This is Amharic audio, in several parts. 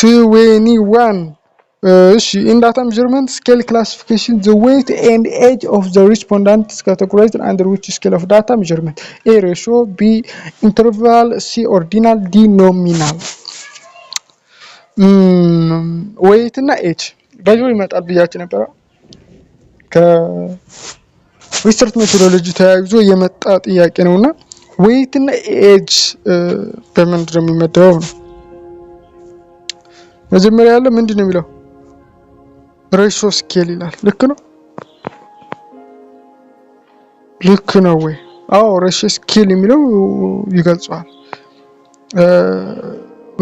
21 in data measurement scale classification the weight and age of the respondents categorized under which scale of data measurement? A ratio, B interval, C ordinal, D nominal. weight እና age ባይዞ ይመጣል ብያችሁ ነበር ከሪሰርች ሜቶዶሎጂ ተያይዞ የመጣ ጥያቄ ነውና weight እና age በምንድን ነው የሚመደበው ነው መጀመሪያ ያለ ምንድነው የሚለው ratio scale ይላል ልክ ነው ወይ አዎ ratio scale የሚለው ይገልጻል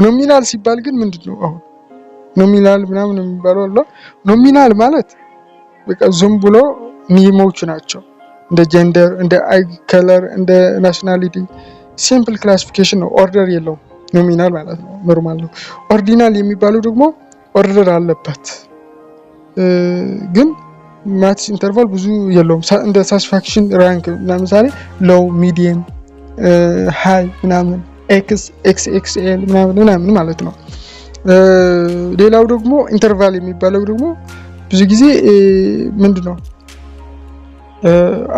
ኖሚናል ሲባል ግን ምንድነው አሁን ኖሚናል ምናምን የሚባለው አለ ኖሚናል ማለት በቃ ዝም ብሎ ኒሞች ናቸው እንደ ጀንደር እንደ አይ ከለር እንደ ናሽናሊቲ ሲምፕል ክላሲፊኬሽን ነው ኦርደር የለውም ኖሚናል ማለት ነው ኖርማል ነው ኦርዲናል የሚባለው ደግሞ ኦርደር አለበት ግን ማትስ ኢንተርቫል ብዙ የለውም እንደ ሳቲስፋክሽን ራንክ ለምሳሌ ሎው ሚዲየም ሃይ ምናምን ኤክስ ኤክስኤል ምናምን ማለት ነው ሌላው ደግሞ ኢንተርቫል የሚባለው ደግሞ ብዙ ጊዜ ምንድነው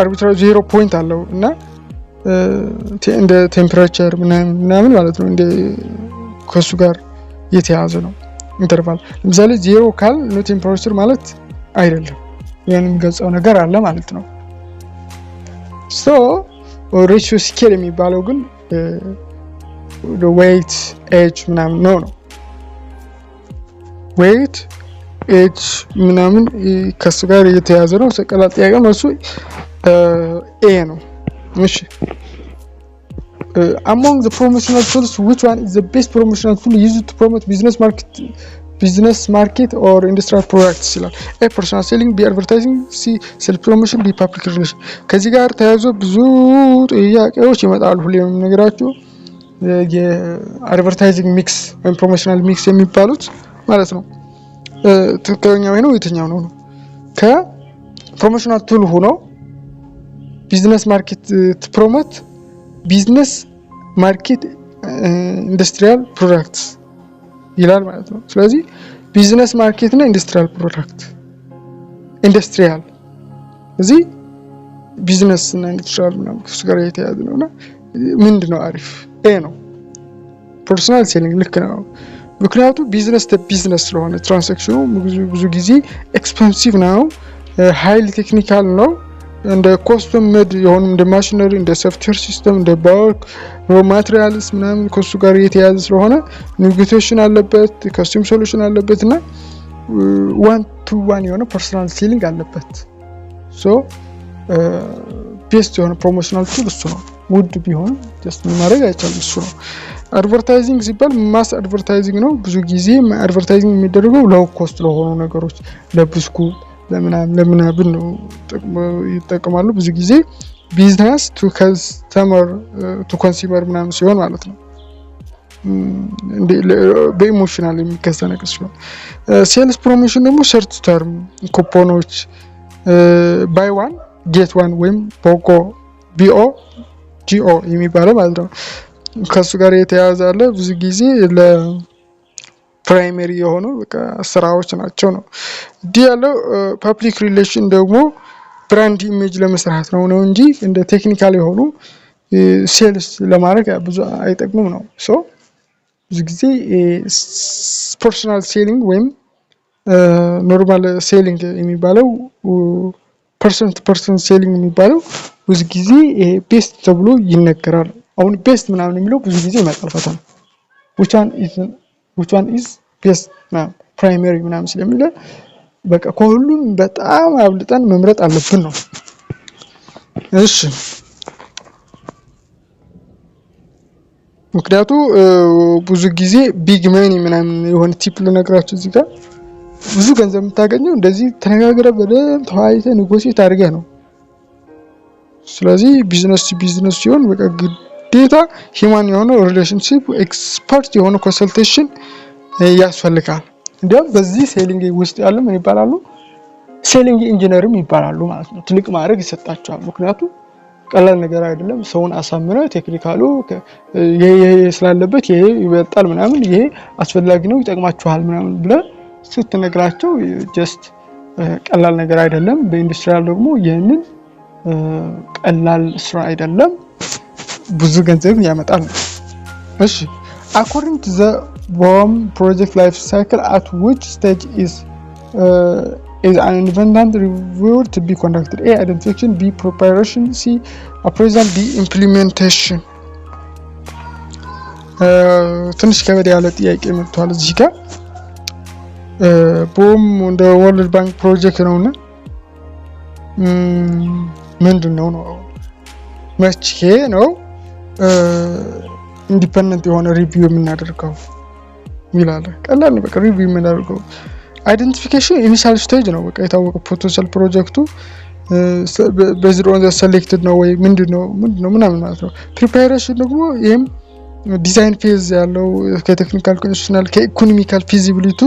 አርቢትራሪ 0 ፖይንት አለው እና እንደ ቴምፕሬቸር ምናምን ማለት ነው እንደ ከሱ ጋር የተያዘ ነው ኢንተርቫል ለምሳሌ 0 ካል ነው ቴምፕሬቸር ማለት አይደለም ያን የሚገልጸው ነገር አለ ማለት ነው ሶ ሬሽዮ ስኬል የሚባለው ግን the weight age ምናምን ነው weight age ምናምን ከሱ ጋር የተያዘ ነው ሰቀላጥ ጥያቄ ነው እሱ A ነው እሺ among the promotional tools which one is the best promotional tool used to promote business market or industrial products ይላል A personal selling B advertising C self promotion D public relation ከዚህ ጋር ተያይዞ ብዙ ጥያቄዎች ይመጣሉ ሁሌም ነገራችሁ የአድቨርታይዚንግ ሚክስ ወይም ፕሮሞሽናል ሚክስ የሚባሉት ማለት ነው ትክክለኛው ነው የትኛው ነው ከፕሮሞሽናል ቱል ሆኖ ቢዝነስ ማርኬት ፕሮሞት ቢዝነስ ማርኬት ኢንዱስትሪያል ፕሮዳክትስ ይላል ማለት ነው ስለዚህ ቢዝነስ ማርኬት እና ኢንዱስትሪያል ፕሮዳክት ኢንዱስትሪያል እዚህ ቢዝነስ እና ኢንዱስትሪያል ምናምን ከሱ ጋር የተያያዘ ነውና ምንድነው አሪፍ ኤ ነው ፐርሰናል ሴሊንግ ልክ ነው ምክንያቱም ቢዝነስ ስለሆነ ትራንዛክሽኑ ብዙ ጊዜ ኤክስፔንሲቭ ነው ሃይሊ ቴክኒካል ነው እንደ ኮስቱም ሜድ የሆኑ እንደ ማሽነሪ እንደ ሶፍትዌር ሲስተም እንደ ባንክ ሮ ማቴሪያልስ ምናምን ከሱ ጋር የተያያዘ ስለሆነ ኔጎቲዬሽን አለበት ከስተም ሶሉሽን አለበትና ዋን ቱ ዋን የሆነ ፐርሰናል ሴሊንግ አለበት ሶ ቤስት የሆነ ፕሮሞሽናል ቱል እሱ ነው ውድ ቢሆን ጀስት ማድረግ አይቻልም እሱ ነው አድቨርታይዚንግ ሲባል ማስ አድቨርታይዚንግ ነው ብዙ ጊዜ አድቨርታይዚንግ የሚደረገው ሎው ኮስት ለሆኑ ነገሮች ለብስኩ ለምናምን ነው ይጠቀማሉ ብዙ ጊዜ ቢዝነስ ቱ ከስተመር ቱ ኮንሱመር ምናምን ሲሆን ማለት ነው በኢሞሽናል የሚከሰነቀስ ሲሆን ሴልስ ፕሮሞሽን ደግሞ ሾርት ተርም ኩፖኖች ባይ ዋን ጌት ዋን ወይም ቦጎ ቢኦ ጂኦ የሚባለው ማለት ነው ከሱ ጋር የተያያዘ አለ ብዙ ጊዜ ለፕራይመሪ የሆኑ በቃ ስራዎች ናቸው ነው ዲ ያለው ፐብሊክ ሪሌሽን ደግሞ ብራንድ ኢሜጅ ለመስራት ነው እንጂ እንደ ቴክኒካል የሆኑ ሴልስ ለማድረግ ብዙ አይጠቅሙም ነው ሶ ብዙ ጊዜ ፐርሰናል ሴሊንግ ወይም ኖርማል ሴሊንግ የሚባለው ፐርሰን ሴሊንግ የሚባለው ብዙ ጊዜ ቤስት ተብሎ ይነገራል አሁን ቤስት ምናምን የሚለው ብዙ ጊዜ ይመጣል ፈተና which one is best primary ምናምን ስለሚለ በቃ ከሁሉም በጣም አብልጠን መምረጥ አለብን ነው እሺ ምክንያቱም ብዙ ጊዜ ቢግ መኒ ምናምን የሆነ ቲፕ ለነገራችሁ እዚህ ጋር ብዙ ገንዘብ የምታገኘው እንደዚህ ተነጋግረ በደንብ ተዋይተ ኔጎሺዬት አድርገህ ነው ስለዚህ ቢዝነስ ሲሆን በቃ ግዴታ ሂማን የሆነ ሪሌሽንሺፕ ኤክስፐርት የሆነ ኮንሰልቴሽን ያስፈልጋል እንዴም በዚህ ሴሊንግ ውስጥ ያሉ ምን ይባላሉ ሴሊንግ ኢንጂነርም ይባላሉ ማለት ነው ትልቅ ማድረግ ይሰጣቸዋል ምክንያቱም ቀላል ነገር አይደለም። ሰውን አሳምነው ቴክኒካሉ ይሄ ስላለበት ይሄ ይበልጣል ምናምን ይሄ አስፈላጊ ነው ይጠቅማችኋል ምናምን ብለህ ስትነግራቸው ጀስት ቀላል ነገር አይደለም። በኢንዱስትሪያል ደግሞ ይሄንን ቀላል ስራ አይደለም፣ ብዙ ገንዘብ ያመጣል። እሺ according to the BOM project life cycle, at which stage is an independent review to be conducted? A. Identification, B. Preparation, C. Appraisal, D. Implementation. ትንሽ ከበድ ያለ ጥያቄ መጥቷል እዚህ ጋር። ቦም እንደ ወርልድ ባንክ ፕሮጀክት ነውና ምንድነው ነው መቼ ነው ኢንዲፔንደንት የሆነ ሪቪው የምናደርገው ይላል። ቀላል ነው በቃ ሪቪው የምናደርገው። አይደንቲፊኬሽን ኢኒሻል ስቴጅ ነው በቃ የታወቀ ፖቴንሻል ፕሮጀክቱ በዚህ ኦን ዘ ሴሌክትድ ነው ወይ ምንድነው ምናምን ማለት ነው። ፕሪፓሬሽን ደግሞ ይሄም ዲዛይን ፌዝ ያለው ከቴክኒካል ኮንዲሽናል ከኢኮኖሚካል ፊዚቢሊቲ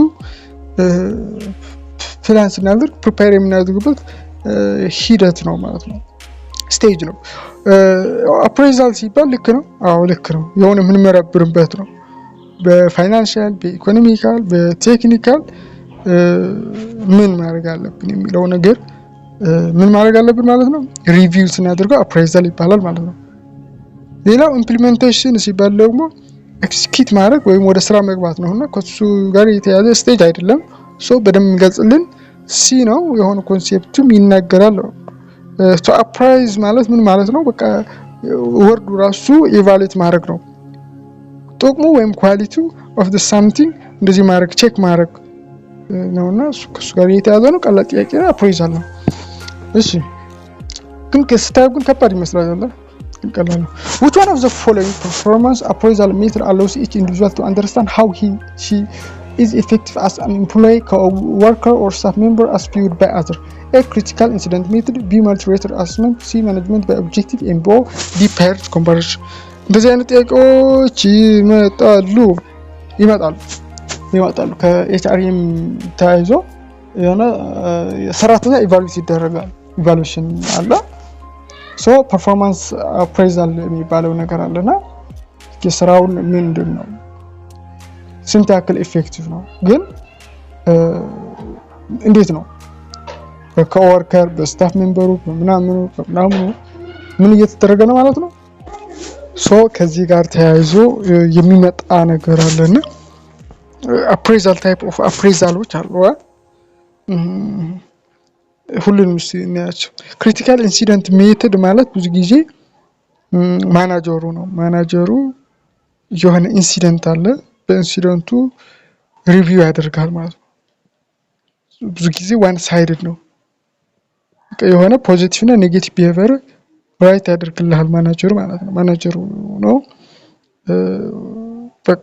ፕላን ስናደርግ ፕሪፓር የምናደርግበት ሂደት ነው ማለት ነው፣ ስቴጅ ነው። አፕሬዛል ሲባል ልክ ነው። አዎ ልክ ነው። የሆነ ምን መረብርበት ነው በፋይናንሻል በኢኮኖሚካል በቴክኒካል ምን ማድረግ አለብን የሚለው ነገር ምን ማድረግ አለብን ማለት ነው። ሪቪው ስናደርገው አፕሬዛል ይባላል ማለት ነው። ሌላው ኢምፕሊሜንቴሽን ሲባል ደግሞ ኤክስኪዩት ማድረግ ወይም ወደ ስራ መግባት ነውና ከሱ ጋር የተያዘ ስቴጅ አይደለም። ሶ በደንብ እንገልጽልን ሲ ነው የሆነ ኮንሴፕቱም ይናገራል። ሶ አፕራይዝ ማለት ምን ማለት ነው? በቃ ወርዱ ራሱ ኢቫሉዌት ማድረግ ነው። ጥቅሙ ወይም ኳሊቲው ኦፍ ዘ ሳምቲንግ እንደዚህ ማድረግ ቼክ ማድረግ ነውና ከሱ ጋር የተያዘ ነው። ቀላል ጥያቄ ነው። አፕራይዛል ነው። እሺ ግን ከስታዩ ግን ከባድ ይመስላል አይደል? ቀላል ነው። which one of the following performance appraisal method allows each individual to understand how she is effective as an employee, co-worker or staff member as viewed by others? A. Critical incident method, B. multi-rater assessment, C. management by objective, and D. paired comparison. እንደዚህ አይነት ጥያቄዎች ይመጣሉ ከኤችአርኤም ተያይዞ የሆነ ሰራተኛ ኢቫሉዌት ይደረጋል። ኢቫሉዌሽን አለ። ሶ ፐርፎርማንስ አፕሬዛል የሚባለው ነገር አለና የስራውን ምንድነው ስንት ያክል ኢፌክቲቭ ነው ግን እንዴት ነው በኮወርከር በስታፍ ሜምበሩ ምናምን ምን እየተደረገ ነው ማለት ነው። ሶ ከዚህ ጋር ተያይዞ የሚመጣ ነገር አለና አፕሬዛል ታይፕ ኦፍ አፕሬዛሎች አሉ። ሁሉንም እናያቸው። ክሪቲካል ኢንሲደንት ሜተድ ማለት ብዙ ጊዜ ማናጀሩ የሆነ ኢንሲደንት አለ በኢንሲደንቱ ሪቪው ያደርጋል ማለት ነው። ብዙ ጊዜ ዋን ሳይድድ ነው። የሆነ ፖዚቲቭ እና ኔጌቲቭ ቢሄቪየር ራይት ያደርግልሃል ማናጀሩ ማለት ነው። ማናጀሩ ነው በቃ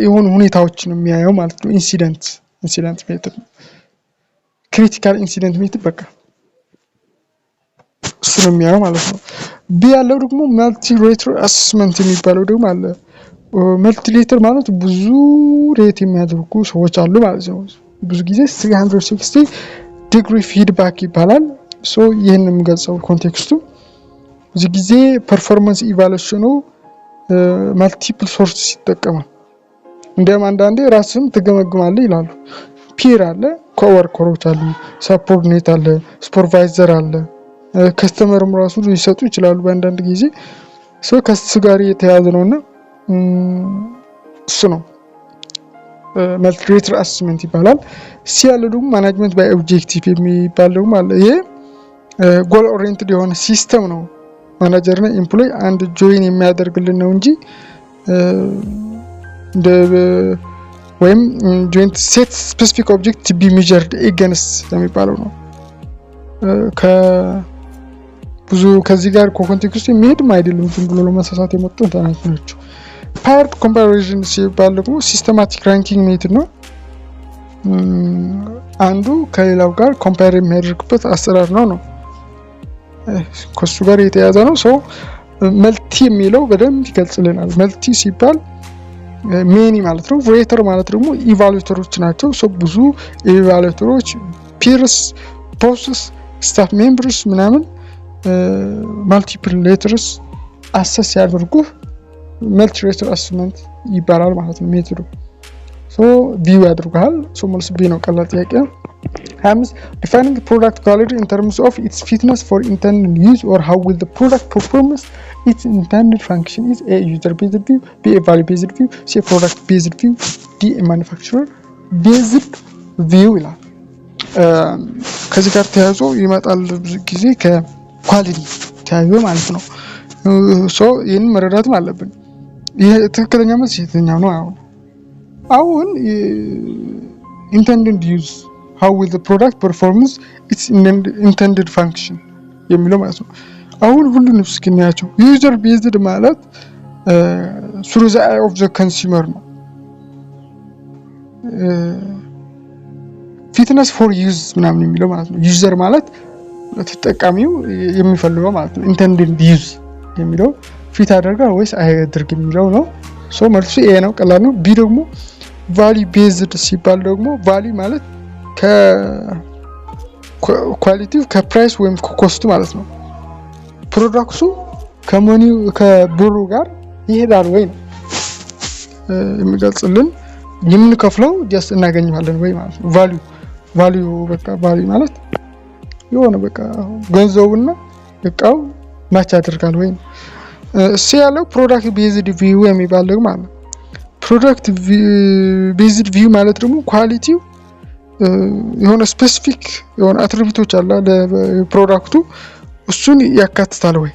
የሆነ ሁኔታዎችን የሚያየው ማለት ነው። ኢንሲደንት ሜተድ ክሪቲካል ኢንሲደንት ሜተድ በቃ እሱ ነው የሚያየው ማለት ነው። ቢ ያለው ደግሞ መልቲ ሬተር አሰስመንት የሚባለው ደግሞ አለ። መልቲ ሬተር ማለት ብዙ ሬት የሚያደርጉ ሰዎች አሉ ማለት ነው። ብዙ ጊዜ 360 ዲግሪ ፊድባክ ይባላል። ሶ ይሄንን የሚገልጸው ኮንቴክስቱ ብዙ ጊዜ ፐርፎርማንስ ኢቫሉዌሽኑ ማልቲፕል ሶርስ ይጠቀማል። እንደም አንዳንዴ ራስህም ትገመግማለህ ይላሉ። ፒር አለ፣ ኮወርከሮች አሉ፣ ሰፖርዲኔት አለ፣ ሱፐርቫይዘር አለ፣ ከስተመርም ራሱ ሊሰጡ ይችላሉ በአንዳንድ ጊዜ። ሶ ከሱ ጋር የተያያዘ ነውና እሱ ነው መልቲ ሬተር አሰስመንት ይባላል። ሲ ያለው ደግሞ ማኔጅመንት ባይ ኦብጀክቲቭ የሚባለው ማለት ይሄ ጎል ኦሪየንትድ የሆነ ሲስተም ነው። ማናጀርና ኤምፕሎይ አንድ ጆይን የሚያደርግልን ነው እንጂ እንደ ወይም ጆይንት ሴት ስፔሲፊክ ኦብጀክት ቱ ቢ ሜዠርድ ኤገንስት የሚባለው ነው። ብዙ ከዚህ ጋር ኮንቴክስቱ የሚሄድም አይደለም፣ ዝም ብሎ ለማሳሳት የመጡ እንትናቸው ናቸው። ፓርት ኮምፓሪዥን ሲባል ደግሞ ሲስተማቲክ ራንኪንግ ሜተድ ነው። አንዱ ከሌላው ጋር ኮምፓር የሚያደርግበት አሰራር ነው። ከሱ ጋር የተያያዘ ነው። ሶ መልቲ የሚለው በደንብ ይገልጽልናል። መልቲ ሲባል ሜኒ ማለት ነው። ሬተር ማለት ደግሞ ኢቫሉዌተሮች ናቸው። ሶ ብዙ ኢቫሉዌተሮች ፒርስ፣ ቦስስ፣ ስታፍ ሜምበርስ ምናምን ማልቲፕል ሌተርስ አሰስ ያደርጉ መልቲ ሌተር አሰስመንት ይባላል ማለት ነው ሜቶዱ። ሶ ቪው ያደርጋል። ሶ መልስ ቢ ነው። ቀላል ጥያቄ ነው። 25 defining product quality in terms of its fitness for intended use or how will the product performance its intended function is a user based view, b a value based view, c a product based view, d a manufacturer based view ይላል። ከዚህ ጋር ተያይዞ ይመጣል ብዙ ጊዜ ከኳሊቲ ተያይዞ ማለት ነው። ሶ ይሄን መረዳትም አለብን። ይሄ ትክክለኛ መልስ የትኛው ነው? አሁን intended use, how will the product performance its intended function የሚለው ማለት ነው። አሁን ሁሉንም እስኪናያቸው user based ማለት through the eye of the consumer ነው። fitness for use ምናምን የሚለው ማለት ነው። user ማለት ተጠቃሚው የሚፈልገው ማለት ነው። intended use የሚለው ፊት አደርጋል ወይስ አያደርግም የሚለው ነው። ሶ መልሱ ኤ ነው። ቀላል ነው። ቢ ደግሞ value based ሲባል ደግሞ value ማለት ከኳሊቲው ከፕራይስ ወይም ከኮስቱ ማለት ነው። ፕሮዳክቱ ከሞኒው ከብሩ ጋር ይሄዳል ወይ ነው የሚገልጽልን። የምንከፍለው ዲያስ እናገኛለን ወይ ማለት ነው። ቫልዩ በቃ ቫልዩ ማለት የሆነ በቃ ገንዘቡና እቃው ማች ያደርጋል ወይ ነው። ያለው ፕሮዳክት ቤዝድ ቪው የሚባል ደግሞ አለ። ፕሮዳክት ቤዝድ ቪው ማለት ደግሞ ኳሊቲው የሆነ ስፔሲፊክ የሆነ አትሪቢዩቶች አለ ለፕሮዳክቱ እሱን ያካትታል ወይ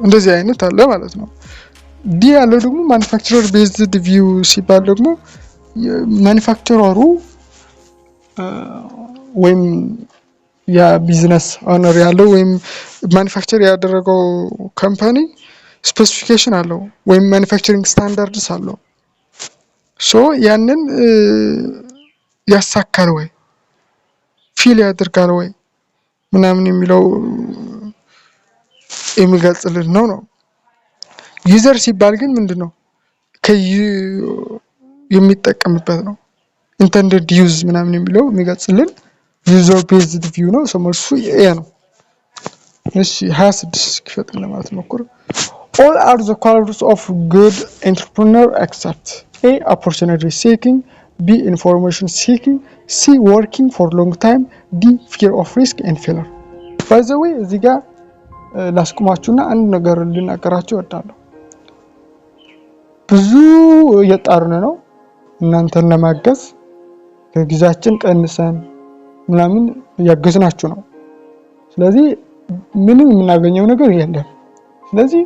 እንደዚህ አይነት አለ ማለት ነው። ዲ ያለው ደግሞ ማኑፋክቸረር ቤዝድ ቪው ሲባል ደግሞ ማኑፋክቸረሩ ወይም ያ ቢዝነስ ኦነር ያለው ወይም ማኑፋክቸር ያደረገው ካምፓኒ ስፔሲፊኬሽን አለው ወይም ማኑፋክቸሪንግ ስታንዳርድስ አለው። ሶ ያንን ያሳካል ወይ ፊል ያደርጋል ወይ ምናምን የሚለው የሚገልጽልን ነው። ዩዘር ሲባል ግን ምንድነው የሚጠቀምበት ነው። ኢንተንደድ ዩዝ ምናምን የሚለው የሚገልጽልን ዩዘር ቤዝድ ቪው ነው። መልሱ ኤ ነው። እሺ 26 ክፈትን ለማለት ሞክሩ። all are the qualities of good entrepreneur except a opportunity seeking, b information seeking, c working for long time, d fear of risk and failure. by the way እዚህ ጋር ላስቆማችሁና አንድ ነገር ልናገራችሁ እወዳለሁ። ብዙ እየጣርን ነው እናንተን ለማገዝ ከጊዜያችን ቀንሰን ምናምን ያገዝናችሁ ነው። ስለዚህ ምንም የምናገኘው ነገር የለም። ስለዚህ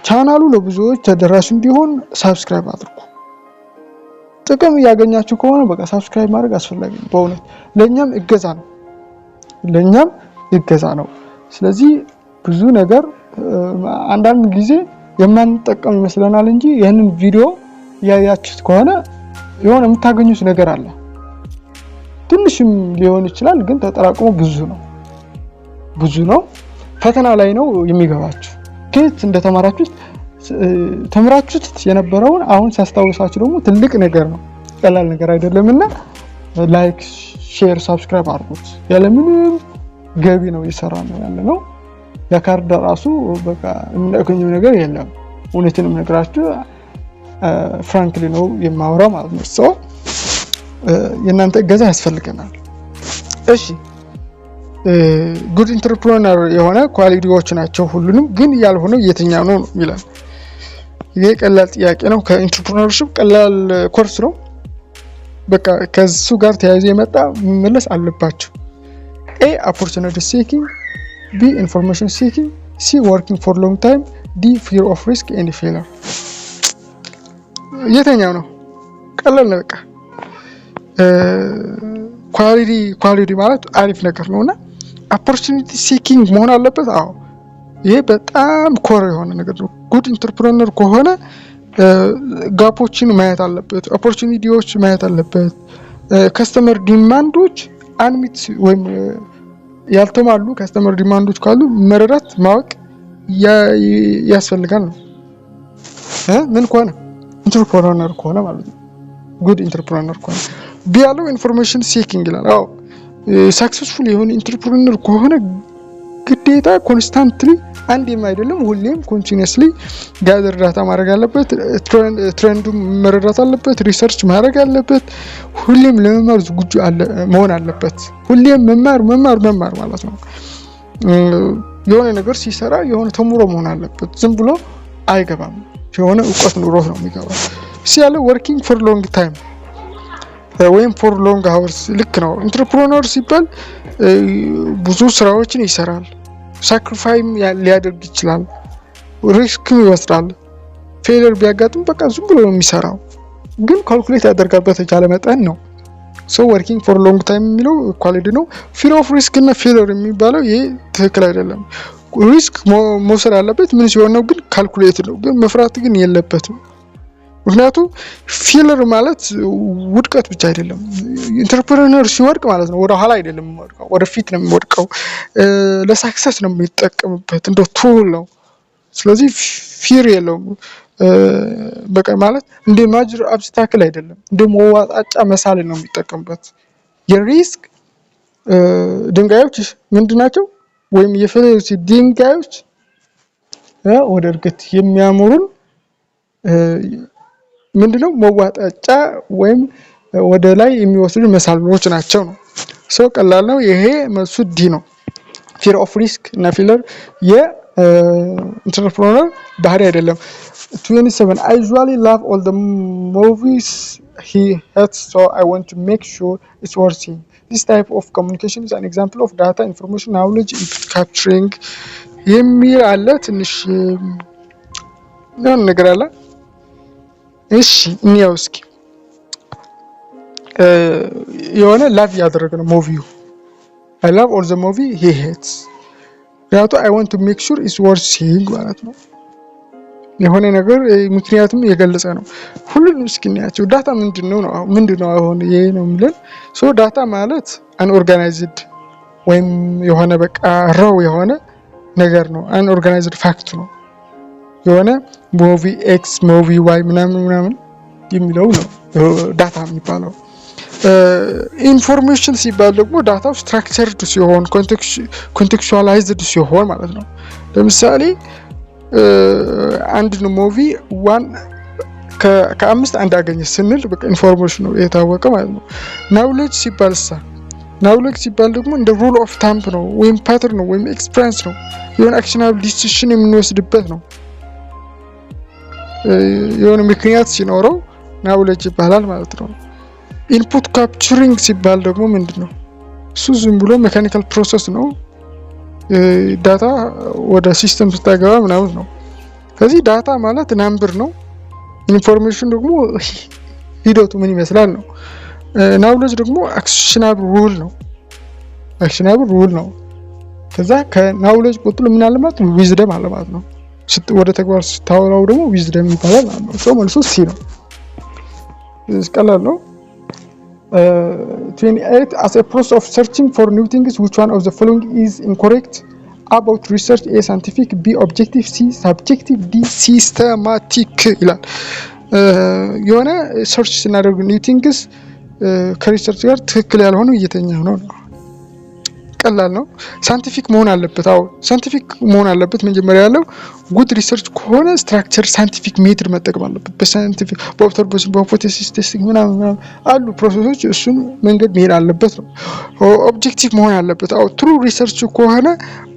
ቻናሉ ለብዙዎች ተደራሽ እንዲሆን ሰብስክራይብ አድርጉ። ጥቅም ያገኛችሁ ከሆነ በቃ ሰብስክራይብ ማድረግ አስፈላጊ ነው። በእውነት ለኛም ይገዛ ነው። ስለዚህ ብዙ ነገር አንዳንድ ጊዜ የማንጠቀም ይመስለናል እንጂ ይሄንን ቪዲዮ ያያችሁት ከሆነ የሆነ የምታገኙት ነገር አለ። ትንሽም ሊሆን ይችላል ግን ተጠራቅሞ ብዙ ነው። ፈተና ላይ ነው የሚገባችሁ። ከየት እንደተማራችሁት ተምራችሁት የነበረውን አሁን ሳስታውሳችሁ ደግሞ ትልቅ ነገር ነው፣ ቀላል ነገር አይደለምና ላይክ፣ ሼር፣ ሰብስክራይብ አድርጉት። ያለምንም ገቢ ነው እየሰራን ያለነው። ያካርዳ ራሱ በቃ እንደከኘው ነገር የለም። እውነትንም ነግራችሁ ፍራንክሊ ነው የማወራው ማለት ነው። ሶ የእናንተ እገዛ ያስፈልገናል። እሺ ጉድ ኢንተርፕረነር የሆነ ኳሊቲዎች ናቸው ሁሉንም፣ ግን ያልሆነው የትኛው ነው ይላል። ይሄ ቀላል ጥያቄ ነው። ከኢንተርፕረነርሺፕ ቀላል ኮርስ ነው። በቃ ከሱ ጋር ተያይዞ የመጣ መመለስ አለባችሁ። ኤ opportunity seeking, b information seeking, c working for long time, d fear of risk and failure. የትኛው ነው? ቀላል ነው። በቃ ኳሊቲ ማለት አሪፍ ነገር ነውና opportunity seeking መሆን አለበት። አዎ ይሄ በጣም ኮር የሆነ ነገር ነው። ጉድ ኢንተርፕረነር ከሆነ ጋፖችን ማየት አለበት፣ ኦፖርቹኒቲዎች ማየት አለበት። ከስተመር ዲማንዶች አንሚት ወይም ያልተሟሉ ከስተመር ዲማንዶች ካሉ መረዳት ማወቅ ያስፈልጋል ነው። ምን ከሆነ ኢንተርፕረነር ከሆነ ማለት ነው። ጉድ ኢንተርፕረነር ከሆነ ቢያለው ኢንፎርሜሽን ሲኪንግ ይላል። አዎ ሳክሰስፉል የሆነ ኢንተርፕረነር ከሆነ ግዴታ ኮንስታንትሊ አንዴም አይደለም ሁሌም ኮንቲኒየስሊ ጋዘር ዳታ ማድረግ አለበት። ትሬንዱ መረዳት አለበት። ሪሰርች ማድረግ አለበት። ሁሌም ለመማር ዝግጁ መሆን አለበት። ሁሌም መማር ማለት ነው። የሆነ ነገር ሲሰራ የሆነ ተምሮ መሆን አለበት። ዝም ብሎ አይገባም። የሆነ እውቀት ኑሮት ነው የሚገባው። ሲያለ ወርኪንግ ፎር ሎንግ ታይም ወይም ፎር ሎንግ አወርስ ልክ ነው። ኢንተርፕረነር ሲባል ብዙ ስራዎችን ይሰራል። ሳክሪፋይም ሊያደርግ ይችላል። ሪስክም ይወስዳል። ፌለር ቢያጋጥም በቃ ዝም ብሎ ነው የሚሰራው፣ ግን ካልኩሌት ያደርጋል በተቻለ መጠን ነው። ሶ ወርኪንግ ፎር ሎንግ ታይም የሚለው ኳሊቲ ነው። ፊር ኦፍ ሪስክ እና ፌለር የሚባለው ይሄ ትክክል አይደለም። ሪስክ መውሰድ አለበት ምን ሲሆን ነው ግን ካልኩሌት ነው፣ ግን መፍራት ግን የለበትም። ምክንያቱም ፌለር ማለት ውድቀት ብቻ አይደለም። ኢንተርፕረነር ሲወድቅ ማለት ነው ወደ ኋላ አይደለም የሚወድቀው፣ ወደ ፊት ነው የሚወድቀው። ለሳክሰስ ነው የሚጠቀምበት እንደ ቱል ነው። ስለዚህ ፊር የለውም። በቃ ማለት እንደ ማጅር አብስታክል አይደለም፣ እንደ መዋጣጫ መሳል ነው የሚጠቀምበት። የሪስክ ድንጋዮች ምንድናቸው? ወይም የፌለሪቲ ድንጋዮች ወደ እድገት የሚያመሩን ምንድነው? መዋጣጫ ወይም ወደ ላይ የሚወስዱ መሳልኖች ናቸው ነው። ሶ ቀላል ነው። ይሄ መልሱ ዲ ነው። ፊር ኦፍ ሪስክ እና ፌለር የኢንተርፕረነር ባህሪ አይደለም። 27 I usually love all the movies he hates, so I want to make sure it's worth seeing. This type of communication is an example of data information knowledge input capturing የሚል አለ። ትንሽ ነው ነገር አለ። እሺ እንየው እስኪ። የሆነ ላቭ ያደረገ ነው ሙቪው። I love all the movie he hates. I want to make sure it's worth seeing ማለት ነው። የሆነ ነገር ምክንያቱም የገለጸ ነው። ሁሉንም እስኪ እናያቸው። ዳታ ምንድነው አሁን ይሄ ነው የሚለን። ሶ ዳታ ማለት አንኦርጋናይዝድ ወይም የሆነ በቃ ራው የሆነ ነገር ነው። አንኦርጋናይዝድ ፋክት ነው። የሆነ ሙቪ ኤክስ ሙቪ ዋይ ምናምን የሚለው ነው ዳታ የሚባለው። ኢንፎርሜሽን ሲባል ደግሞ ዳታው ስትራክቸርድ ሲሆን ኮንቴክስቹዋላይዝድ ሲሆን ማለት ነው። ለምሳሌ አንድ ሙቪ ከአምስት አንድ አገኘ ስንል በቃ ኢንፎርሜሽን ነው የታወቀ ማለት ነው። ናውሌጅ ሲባል ደግሞ እንደ ሩል ኦፍ ታምፕ ነው ወይም ፓተርን ነው ወይም ኤክስፒሪየንስ ነው። የሆነ አክሽናብል ዲሲሽን የምንወስድበት ነው። የሆነ ምክንያት ሲኖረው ናውሌጅ ይባላል ማለት ነው። ኢንፑት ካፕቸሪንግ ሲባል ደግሞ ምንድነው? እሱ ዝም ብሎ ሜካኒካል ፕሮሰስ ነው። ዳታ ወደ ሲስተም ስታገባ ምናምን ነው። ስለዚህ ዳታ ማለት ናምበር ነው። ኢንፎርሜሽን ደግሞ ሂደቱ ምን ይመስላል ነው። ናውሌጅ ደግሞ አክሽናብል ሩል ነው። ከዛ ከናውሌጅ ቀጥሎ ምን አለ ማለት ነው? ዊዝደም አለ ማለት ነው። ወደ ተግባር ስታወራው ደግሞ ዊዝደም ይባላል ማለት ነው። ሶ መልሱ ሲ ነው። ቀላል ነው። 28 as a process of searching for new things, which one of the following is incorrect about research? A scientific, B objective, C subjective, D systematic ይላል። የሆነ ሰርች ስናደርግ new things ከሪሰርች ጋር ትክክል ያልሆነ እየተኛው ነው። ቀላል ነው። ሳይንቲፊክ መሆን አለበት። ሳይንቲፊክ መሆን አለበት። መጀመሪያ ያለው ጉድ ሪሰርች ከሆነ ስትራክቸር ሳይንቲፊክ ሜትድ መጠቀም አለበት። በሳይንቲፊክ በኦብዘርቬሽን በሂፖቴሲስ ቴስቲንግ ምናምን አሉ ፕሮሰሶች፣ እሱን መንገድ መሄድ አለበት ነው። ኦብጀክቲቭ መሆን አለበት። ትሩ ሪሰርች ከሆነ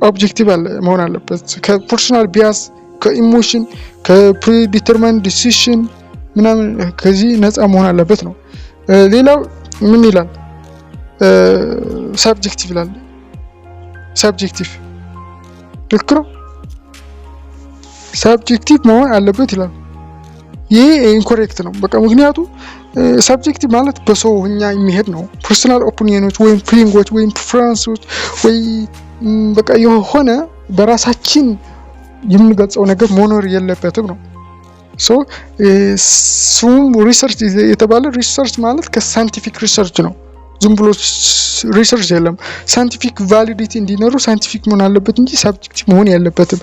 ኦብጀክቲቭ መሆን አለበት። ከፐርሰናል ቢያስ፣ ከኢሞሽን፣ ከፕሪዲተርማይንድ ዲሲሽን ምናምን ከዚህ ነፃ መሆን አለበት ነው። ሌላው ምን ይላል? ሳብጀክቲቭ ይላል። ሳብጀክቲቭ ልክ ነው። ሳብጀክቲቭ መሆን አለበት ይላል። ይሄ ኢንኮሬክት ነው። በቃ ምክንያቱም ሳብጀክቲቭ ማለት በሰውኛ የሚሄድ ነው። ፐርሰናል ኦፒኒየኖች ወይም ፊሊንጎች ወይም ፕሬፈረንሶች ወይ በቃ የሆነ በራሳችን የምንገልጸው ነገር መኖር የለበትም ነው። ሶ ስሙም ሪሰርች የተባለ ሪሰርች ማለት ከሳይንቲፊክ ሪሰርች ነው። ዝም ብሎ ሪሰርች የለም። ሳይንቲፊክ ቫሊዲቲ እንዲኖሩ ሳይንቲፊክ መሆን አለበት እንጂ ሳብጀክቲቭ መሆን የለበትም።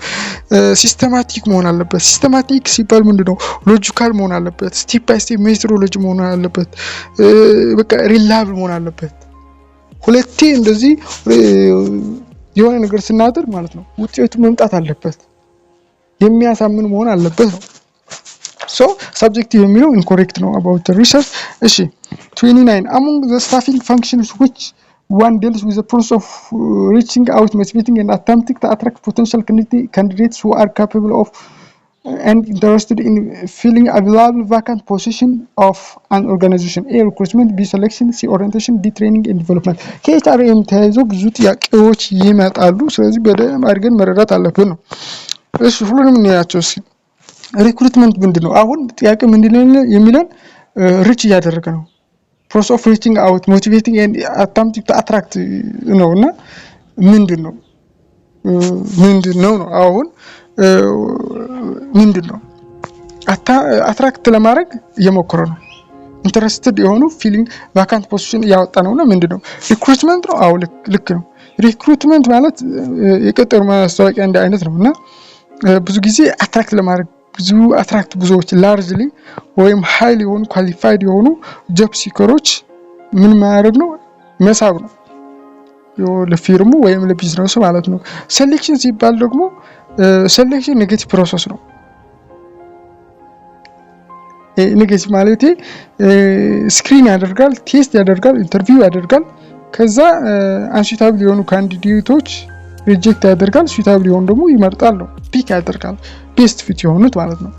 ሲስተማቲክ መሆን አለበት። ሲስተማቲክ ሲባል ምንድነው? ሎጂካል መሆን አለበት። ስቴፕ ባይ ስቴፕ ሜትሮሎጂ መሆን አለበት። በቃ ሪላብል መሆን አለበት። ሁለቴ እንደዚህ የሆነ ነገር ስናደርግ ማለት ነው ውጤቱ መምጣት አለበት የሚያሳምን መሆን አለበት ነው so subjective የሚለው incorrect ነው about the research እሺ 29 among the staffing functions which one deals with the process of reaching out motivating and attempting to attract potential candidates who are capable of and interested in filling available vacant position of an organization A recruitment B selection C orientation D training and development ከኤችአርኤም ተያይዞ ብዙ ጥያቄዎች ይመጣሉ ስለዚህ በደንብ አድርገን መረዳት አለብን ነው እሺ ሁሉንም እንያቸው እስኪ ሪክሩትመንት ምንድነው አሁን ጥያቄ ምንድነው የሚለን ሪች ያደረገ ነው process of reaching out motivating and attempting to attract ነውና ምንድነው ነው አሁን ምንድነው አትራክት ለማድረግ እየሞከረ ነው ኢንተረስትድ የሆኑ ፊሊንግ ቫካንት ፖዚሽን ያወጣ ነውና ምንድነው ሪክሩትመንት ነው አው ልክ ነው ሪክሩትመንት ማለት የቀጠሮ ማስታወቂያ እንደ አይነት ነውና ብዙ ጊዜ አትራክት ለማድረግ ብዙ አትራክት ብዙዎች ላርጅሊ ወይም ሃይሊ የሆኑ ኳሊፋይድ የሆኑ ጆብ ሲከሮች ምን ማድረግ ነው መሳብ ነው ለፊርሙ ወይም ለቢዝነሱ ማለት ነው ሴሌክሽን ሲባል ደግሞ ሴሌክሽን ኔጌቲቭ ፕሮሰስ ነው ኔጌቲቭ ማለት ስክሪን ያደርጋል ቴስት ያደርጋል ኢንተርቪው ያደርጋል ከዛ አንሱታብል የሆኑ ካንዲዴቶች ሪጀክት ያደርጋል ሱታብል የሆኑ ደግሞ ይመርጣል ነው ፒክ ያደርጋል ቤስት ፊት የሆኑት ማለት ነው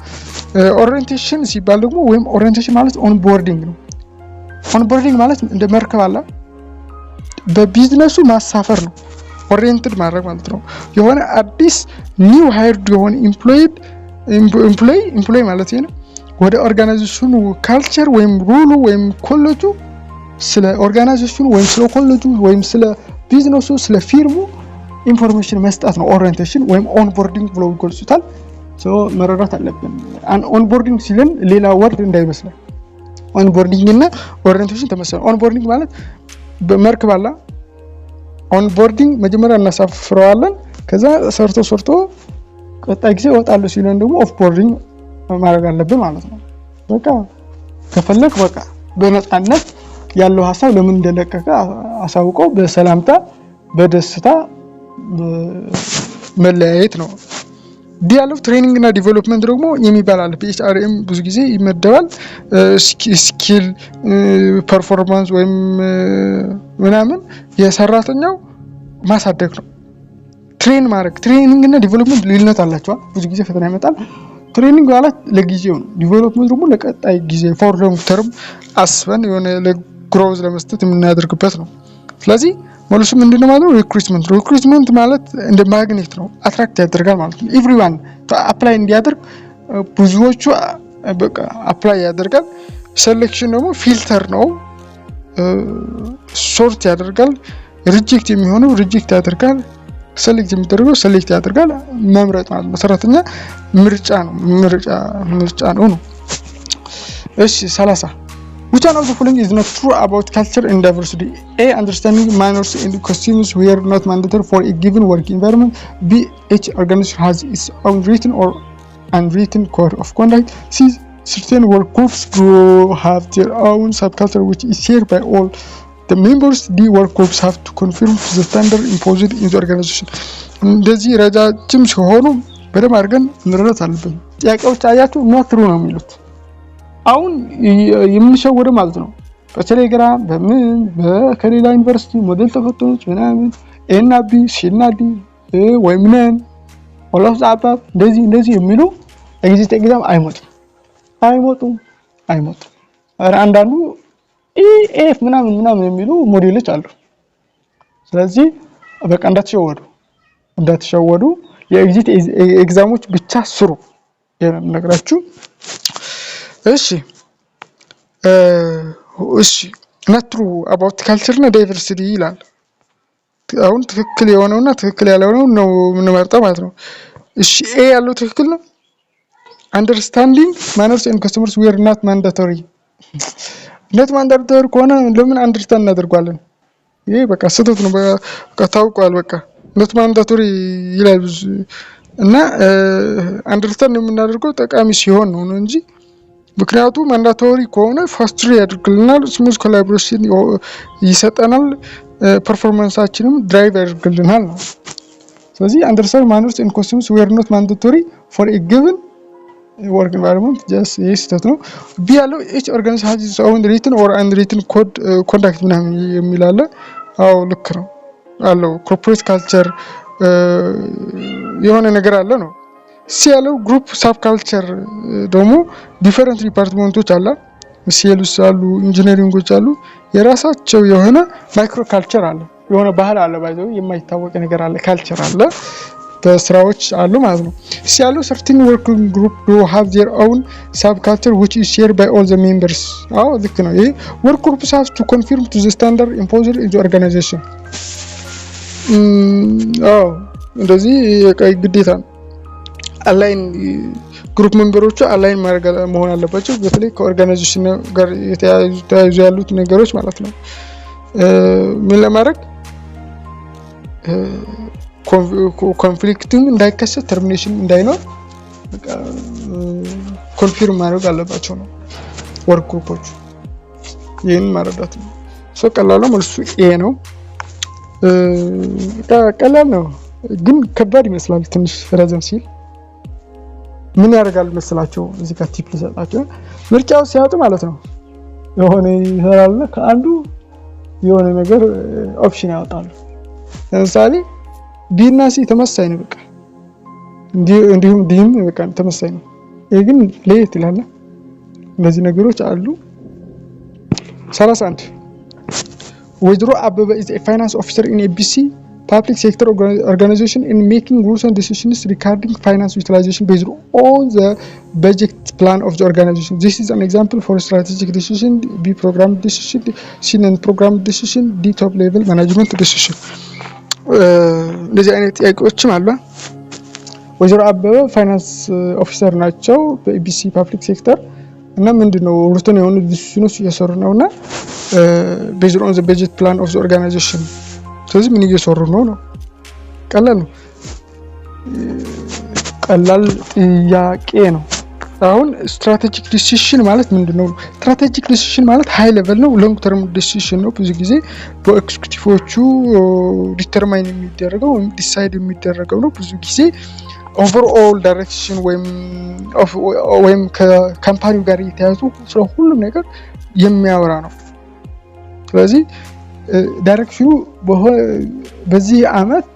ኦሪየንቴሽን ሲባል ደግሞ ወይም ኦሪየንቴሽን ማለት ኦንቦርዲንግ ነው ኦንቦርዲንግ ማለት እንደ መርከብ አለ በቢዝነሱ ማሳፈር ነው ኦሪየንትድ ማድረግ ማለት ነው የሆነ አዲስ ኒው ሃይርድ የሆነ ኤምፕሎይ ማለት ነው ወደ ኦርጋናይዜሽኑ ካልቸር ወይም ሩሉ ወይም ኮሌጁ ስለ ኦርጋናይዜሽኑ ወይም ስለ ኮሌጁ ወይም ስለ ቢዝነሱ ስለ ፊርሙ ኢንፎርሜሽን መስጠት ነው ኦሪየንቴሽን ወይም ኦንቦርዲንግ ብሎ ይገልጹታል ሶ መረዳት አለብን ኦንቦርዲንግ ሲለን ሌላ ወርድ እንዳይመስል ኦንቦርዲንግ እና ኦሪየንቴሽን ተመሳሳይ ኦንቦርዲንግ ማለት በመርከብ አለ ኦንቦርዲንግ መጀመሪያ እናሳፍረዋለን ከዛ ሰርቶ ቀጣይ ጊዜ ወጣሉ ሲለን ደግሞ ኦፍቦርዲንግ ማድረግ አለብን ማለት ነው በቃ ከፈለክ በቃ በነፃነት ያለው ሐሳብ ለምን እንደለቀቀ አሳውቀው በሰላምታ በደስታ መለያየት ነው ዲያሎግ ትሬኒንግ እና ዲቨሎፕመንት ደግሞ የሚባል አለ በኤችአርኤም ብዙ ጊዜ ይመደባል ስኪል ፐርፎርማንስ ወይም ምናምን የሰራተኛው ማሳደግ ነው ትሬን ማድረግ ትሬኒንግ እና ዲቨሎፕመንት ልዩነት አላቸው ብዙ ጊዜ ፈተና ይመጣል ትሬኒንግ ማለት ለጊዜው ነው ዲቨሎፕመንት ደግሞ ለቀጣይ ጊዜ ፎር ሎንግ ተርም አስበን የሆነ ለግሮዝ ለመስጠት የምናደርግበት ነው ስለዚህ መልሱ ምንድነው ማለት ነው ሪክሩትመንት ማለት እንደ ማግኔት ነው አትራክት ያደርጋል ማለት ነው ኤቭሪዋን አፕላይ እንዲያደርግ ብዙዎቹ በቃ አፕላይ ያደርጋል ሴሌክሽን ደግሞ ፊልተር ነው ሶርት ያደርጋል ሪጀክት የሚሆነው ሪጀክት ያደርጋል ሴሌክት የሚደረገው ሴሌክት ያደርጋል መምረጥ ማለት መሰረተኛ ምርጫ ነው እሺ 30 Which one of the following is not true about culture and diversity? A. Understanding manners and costumes were not mandatory for a given work environment. B. Each organization has its own written or unwritten code of conduct. C. Certain work groups have their own subculture which is shared by all the members. D. Work groups have to conform to the standard imposed in the organization. እንደዚህ ረጃጅም ሲሆኑ በደም አድርገን እንረዳት አለብን ጥያቄዎች አያችሁ not true ነው የሚሉት አሁን የምንሸወደው ማለት ነው በቴሌግራም በከሌላ ዩኒቨርሲቲ ሞዴል ተፈተኖች ምናምን ኤና ቢ ሲና ዲ ወይም ነን ወላስ አባብ እንደዚህ የሚሉ ኤግዛም አይሞጡም አንዳንዱ ኤፍ ምናምን የሚሉ ሞዴሎች አሉ ስለዚህ በቃ እንዳትሸወዱ የኤግዚት ኤግዛሞች ብቻ ስሩ የነገራችሁ እሺ ነትሩ about culture እና diversity ይላል አሁን ትክክል የሆነውና ትክክል ያልሆነው ነው የምንመርጠው ማለት ነው እሺ ኤ ያለው ትክክል ነው understanding manners and customers were not mandatory ከሆነ ለምን understand እናደርጋለን ይሄ በቃ ስህተት ነው በቃ ታውቋል በቃ not mandatory ይላል እና understand የምናደርገው ጠቃሚ ሲሆን ነው እንጂ ምክንያቱም ማንዳቶሪ ከሆነ ፋስትሪ ያደርግልናል ስሙዝ ኮላቦሬሽን ይሰጠናል ፐርፎርማንሳችንም ድራይቭ ያደርግልናል ነው። ስለዚህ understand manners and costumes were not mandatory for a given work environment just ስህተት ነው። ቢ ያለው each organization has its own written or unwritten code conduct ምናምን የሚል አለ። አዎ ልክ ነው አለው። corporate culture የሆነ ነገር አለ ነው። ሲ ያለው ግሩፕ ሳብ ካልቸር ደግሞ ዲፈረንት ዲፓርትመንቶች አለ። ሴልስ አሉ፣ ኢንጂነሪንጎች አሉ። የራሳቸው የሆነ ማይክሮ ካልቸር አለ። የሆነ ባህል አለ፣ ባይዘው የማይታወቅ ነገር አለ፣ ካልቸር አለ፣ በስራዎች አሉ ማለት ነው። ሲ ያለው certain working group do have their own sub culture which is shared by all the members። አዎ ልክ ነው። ይሄ work groups have to conform to the standard imposed in the organization። አዎ እንደዚህ የቀይ ግዴታ ነው። አላይን ግሩፕ ሜምበሮቹ አላይን ማድረግ መሆን አለባቸው። በተለይ ከኦርጋናይዜሽን ጋር የተያያዙ ያሉት ነገሮች ማለት ነው። ምን ለማድረግ ኮንፍሊክትም እንዳይከሰት ተርሚኔሽን እንዳይኖር ኮንፊርም ማድረግ አለባቸው ነው ወርክ ግሩፖች። ይህን ማረዳት ነው። ቀላል ነው መልሱ ይሄ ነው። ቀላል ነው ግን ከባድ ይመስላል ትንሽ ረዘም ሲል። ምን ያደርጋል መስላችሁ? እዚህ ጋር ቲፕ ልሰጣችሁ። ምርጫው ሲያወጡ ማለት ነው የሆነ ይሰራሉ፣ ከአንዱ የሆነ ነገር ኦፕሽን ያወጣሉ። ለምሳሌ ዲ እና ሲ ተመሳሳይ ነው በቃ እንዲሁም ዲም በቃ ተመሳሳይ ነው። ይሄ ግን ለየት ይላል። እነዚህ ነገሮች አሉ። 31 ወይዘሮ አበበ is a finance officer in ABC public sector organization in making rules and decisions regarding finance utilization based on the budget plan of the organization. This is an example for strategic decision, B program decision, C non-program decision, D top level management decision. እንደዚህ አይነት ጥያቄዎችም አሉ። ወይዘሮ አበበ ፋይናንስ ኦፊሰር ናቸው በኢቢሲ ፐብሊክ ሴክተር እና ምንድነው ሩቲን የሆኑ ዲሲሽኖች እየሰሩ ነውና based on the budget plan of the organization። ስለዚህ ምን እየሰሩ ነው? ቀላል ነው። ቀላል ጥያቄ ነው። አሁን ስትራቴጂክ ዲሲሽን ማለት ምንድነው? ስትራቴጂክ ዲሲሽን ማለት ሃይ ሌቨል ነው፣ ሎንግ ተርም ዲሲሽን ነው። ብዙ ጊዜ በኤክስኪዩቲቮቹ ዲተርማይን የሚደረገው ወይም ዲሳይድ የሚደረገው ነው። ብዙ ጊዜ ኦቨርኦል ዳይሬክሽን ወይም ከካምፓኒው ጋር የተያዙ ስለ ሁሉም ነገር የሚያወራ ነው። ስለዚህ ዳይሬክሽኑ በዚህ አመት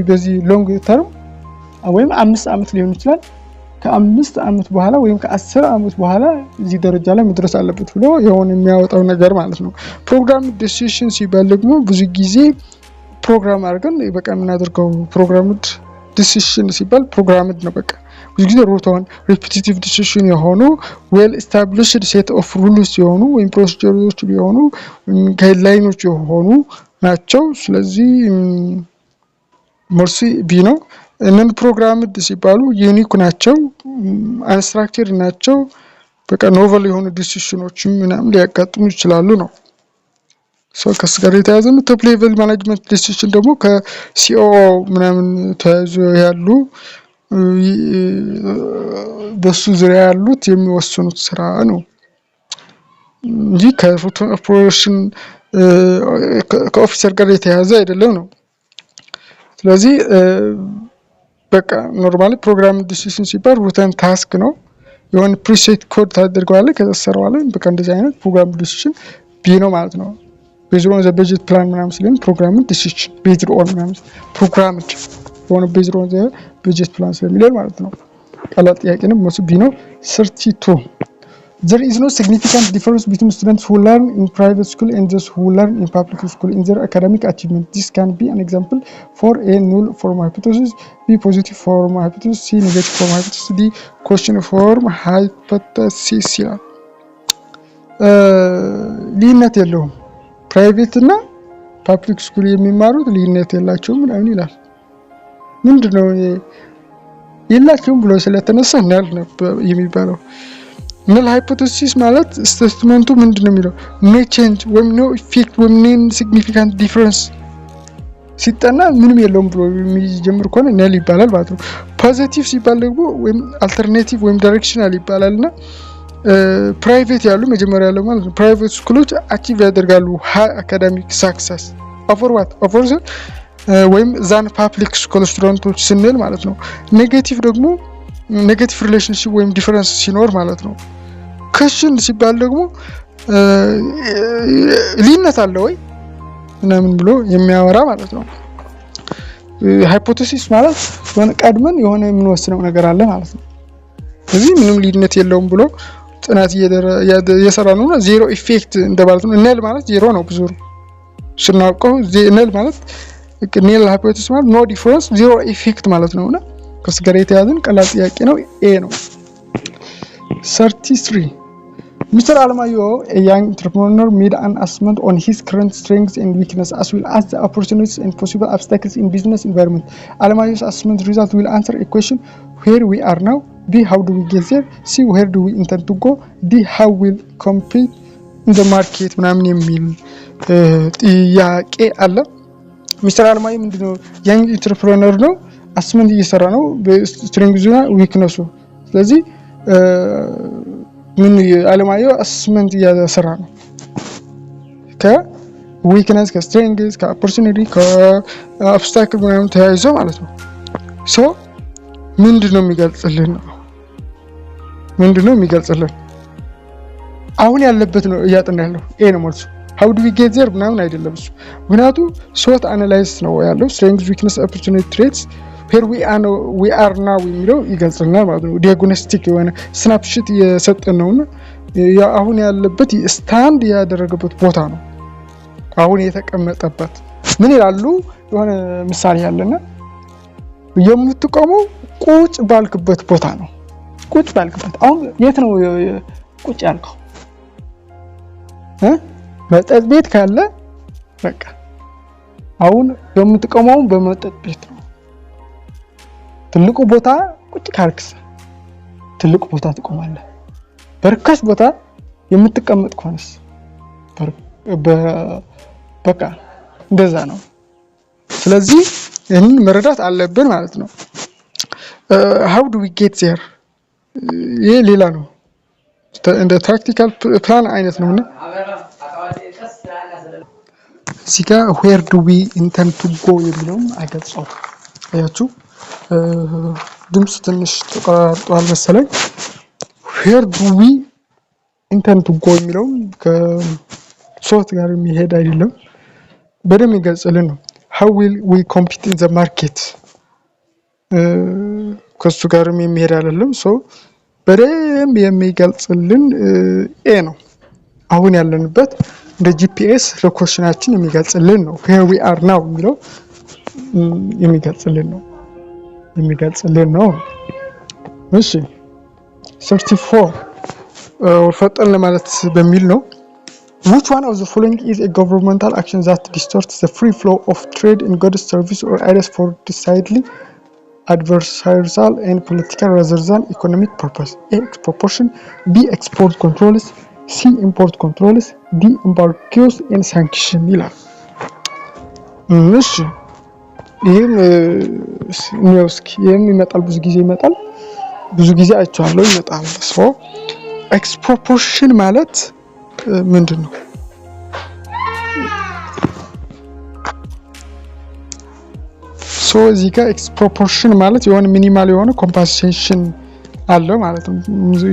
በዚህ ሎንግ ተርም ወይም 5 አመት ሊሆን ይችላል፣ ከ5 አመት በኋላ ወይም ከ10 አመት በኋላ እዚህ ደረጃ ላይ መድረስ አለበት ብሎ የሆነ የሚያወጣው ነገር ማለት ነው። ፕሮግራም ዲሲሽን ሲባል ደግሞ ብዙ ጊዜ ፕሮግራም አድርገን በቃ የምናደርገው ፕሮግራምድ ዲሲሽን ሲባል ፕሮግራምድ ነው። በቃ ብዙ ጊዜ ሩቲን ሪፒቲቲቭ ዲሲሽን የሆኑ ዌል ኤስታብሊሽድ ሴት ኦፍ ሩልስ የሆኑ ወይም ፕሮሲጀሮች የሆኑ ጋይድላይኖች የሆኑ ናቸው። ስለዚህ መልሱ ቢ ነው። እነን ፕሮግራምድ ሲባሉ ዩኒክ ናቸው፣ አንስትራክቸርድ ናቸው። በቃ ኖቨል የሆኑ ዲሲሽኖችም ምናምን ሊያጋጥሙ ይችላሉ ነው። ከስ ጋር የተያዘ ነው። ቶፕ ሌቨል ማኔጅመንት ዲሲሽን ደግሞ ከሲኦኦ ምናምን ተያይዞ ያሉ በሱ ዙሪያ ያሉት የሚወስኑት ስራ ነው እንጂ ከሩቲን ኦፕሬሽን ከኦፊሰር ጋር የተያዘ አይደለም ነው። ስለዚህ በቃ ኖርማሊ ፕሮግራም ዲሲሽን ሲባል ሩቲን ታስክ ነው። የሆነ ፕሪሴት ኮድ ታደርገዋለህ ከተሰራዋለህ። በቃ እንደዚህ አይነት ፕሮግራም ዲሲሽን ቢ ነው ማለት ነው። based on the budget plan ምናምን ስለኝ ፕሮግራም ዲሲሽን based on ምናምን ፕሮግራምድ የሆነ based on the budget plan ስለሚል ማለት ነው። ቀላል ጥያቄ ነው። መልሱ ቢ ነው። 32 there is no significant difference between students who learn in private school and those who learn in public school in their academic achievement. This can be an example for a null form hypothesis, B positive form hypothesis, C negative form hypothesis, D question form hypothesis ይላል። ልዩነት የለውም። ፕራይቬት እና ፐብሊክ ስኩል የሚማሩት ልዩነት የላቸውም ምናምን ይላል። ምንድነው የላቸውም ብሎ ስለተነሳ እናል ነው የሚባለው። null hypothesis ማለት ስቴትመንቱ ምንድነው የሚለው no change ወይም no effect ወይም no significant difference ሲጠና ምንም የለውም ብሎ የሚጀምር ከሆነ null ይባላል ማለት ነው። ፖዚቲቭ ሲባል ደግሞ ወይም አልተርናቲቭ ወይም ዳይሬክሽናል ይባላልና ፕራይቬት ያሉ መጀመሪያ ያለው ማለት ነው ፕራይቬት ስኩሎች አቺቭ ያደርጋሉ ሃይ አካዳሚክ ሳክሰስ ኦቨር ዋት ኦቨር ወይም ዛን ፓብሊክ ስኩል ስቱደንቶች ስንል ማለት ነው። ኔጌቲቭ ደግሞ ኔጌቲቭ ሪሌሽንሺፕ ወይም ዲፈረንስ ሲኖር ማለት ነው። ክሽን ሲባል ደግሞ ልዩነት አለ ወይ ምናምን ብሎ የሚያወራ ማለት ነው። ሃይፖቴሲስ ማለት የሆነ ቀድመን የሆነ የምንወስነው ነገር አለ ማለት ነው። ስለዚህ ምንም ልዩነት የለውም ብሎ ጥናት እየሰራ ነው። ዜሮ ኢፌክት እንደማለት ነው። ነል ማለት ዜሮ ነው ብዙ ስናውቀው ነል ማለት ኔል ሃይፖቴሲስ ማለት ኖ ዲፈረንስ ዜሮ ኢፌክት ማለት ነውና ከሱ ጋር የተያዘን ቀላል ጥያቄ ነው። ኤ ነው። 33 Mr. Alamayo, a young entrepreneur, made an assessment on his current strengths and weaknesses, as well as the opportunities and possible obstacles in business environment. Alamayo's assessment result will answer a question: where we are now, B, how do we get there, C, where do we intend to go, D, how will compete in the market ምናምን የሚል ጥያቄ አለ። ሚስተር አለማዮ ምንድነው ያንግ ኢንተርፕረነር ነው። አስመንት እየሰራ ነው በስትሬንግዙና ዊክነሱ። ስለዚህ ምን አለማዮ አስመንት እየሰራ ነው ከዊክነስ ከስትሬንግዝ ከኦፖርቹኒቲ ከኦብስታክል ምናምን ተያይዞ ማለት ነው። ሶ ምንድነው የሚገልጽልን አሁን ያለበት ነው እያጠና ያለው ኤ ነው መልሱ። how do we get there ምናምን አይደለም እሱ። ምክንያቱ ሶት አናላይዝ ነው ያለው strengths weakness opportunity traits where we are now የሚለው ይገልጽልናል ማለት ነው። ዲያግኖስቲክ የሆነ ስናፕሾት የሰጠን ነውና አሁን ያለበት ስታንድ ያደረገበት ቦታ ነው አሁን የተቀመጠበት። ምን ይላሉ የሆነ ምሳሌ ያለና የምትቆመው ቁጭ ባልክበት ቦታ ነው። ቁጭ ባልክበት አሁን የት ነው ቁጭ ያልከው? መጠጥ ቤት ካለ በቃ አሁን የምትቆመው በመጠጥ ቤት ነው። ትልቁ ቦታ ቁጭ ካልክስ ትልቁ ቦታ ትቆማለህ። በርካሽ ቦታ የምትቀመጥ ከሆነስ በቃ እንደዛ ነው። ስለዚህ ይህንን መረዳት አለብን ማለት ነው። how do we get there ይሄ ሌላ ነው። እንደ ታክቲካል ፕላን አይነት ነውና ሲጋ where do we intend to go የሚለውን አይገልጸው። አያችሁ ድምጽ ትንሽ ተቋርጧል መሰለኝ። where do we intend to go የሚለውን ከሶት ጋር የሚሄድ አይደለም። በደንብ ይገልጽልን ነው። how will we compete in the market ከሱ ጋርም የሚሄድ አይደለም። ሶ በደንብ የሚገልጽልን ኤ ነው። አሁን ያለንበት እንደ ጂፒኤስ ሎኬሽናችን የሚገልጽልን ነው። where we are now የሚለው የሚገልጽልን ነው። እሺ 34 ፈጠን ለማለት በሚል ነው። which one of the following is a governmental action that distorts the free flow of trade in goods, services or ideas for decidedly adversarial and political rather than economic purpose? A, proportion, B, export controls, C, import controls, D, embargoes and sanction ይላል። እሺ ይሄም ይመጣል ብዙ ጊዜ አይቻለሁ ይመጣል። ሶ ኤክስፕሮፖርሽን ማለት ምንድነው? ሶ እዚህ ጋር ኤክስፕሮፖርሽን ማለት የሆነ ሚኒማል የሆነ ኮምፐንሴሽን አለ ማለት ነው።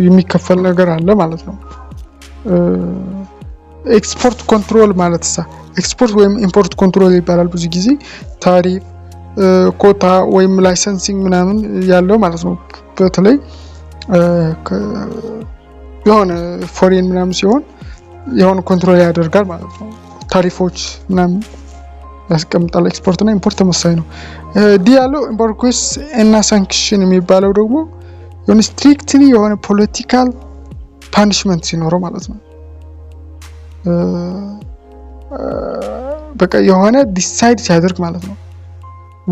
የሚከፈል ነገር አለ ማለት ነው። ኤክስፖርት ኮንትሮል ማለት ኤክስፖርት ወይም ኢምፖርት ኮንትሮል ይባላል። ብዙ ጊዜ ታሪፍ ኮታ ወይም ላይሰንሲንግ ምናምን ያለው ማለት ነው። በተለይ የሆነ ፎሬን ምናምን ሲሆን የሆነ ኮንትሮል ያደርጋል ማለት ነው። ታሪፎች ምናምን ያስቀምጣል። ኤክስፖርት እና ኢምፖርት ተመሳሳይ ነው። ዲ ያለው ኤምባርጎስ እና ሳንክሽን የሚባለው ደግሞ የሆነ ስትሪክትሊ የሆነ ፖለቲካል ፓኒሽመንት ሲኖረው ማለት ነው። በቃ የሆነ ዲሳይድ ሲያደርግ ማለት ነው።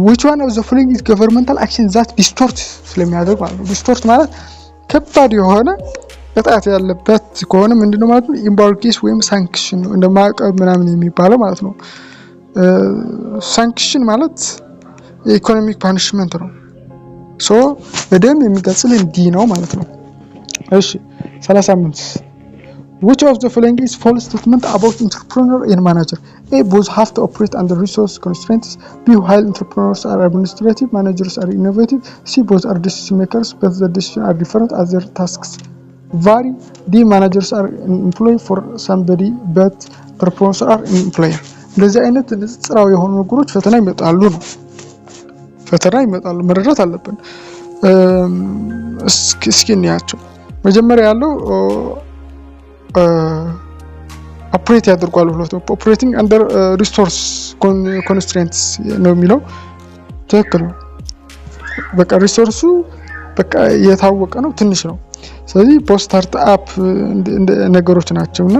which one of the following is governmental action that distort ስለሚያደርግ ማለት ነው። ዲስቶርት ማለት ከባድ የሆነ ቅጣት ያለበት ከሆነ ምንድነው ማለት ነው? ኢምባርጎስ ወይም ሳንክሽን ነው። እንደ ማዕቀብ ምናምን የሚባለው ማለት ነው። ሳንክሽን ማለት የኢኮኖሚክ ፓኒሽመንት ነው። ሶ በደም የሚገልጽልን ዲ ነው ማለት ነው። እሺ 35 which of the following is false statement about entrepreneur and manager? A, both have to operate under resource constraints. B, while entrepreneurs are administrative, managers are innovative. C, both are decision makers, but the decisions are different as their tasks vary. D, managers are an employee for somebody, but entrepreneurs are an employer. እንደዚህ አይነት ንጽጽራዊ የሆኑ ነገሮች ፈተና ይመጣሉ መረዳት አለብን። እስኪ እንያቸው። መጀመሪያ ያለው ኦፕሬት ያደርጋሉ ብሎት ኦፕሬቲንግ አንደር ሪሶርስ ኮንስትሬንትስ ነው የሚለው ትክክል ነው። በቃ ሪሶርሱ በቃ የታወቀ ነው፣ ትንሽ ነው። ስለዚህ ስታርት አፕ ነገሮች ናቸውና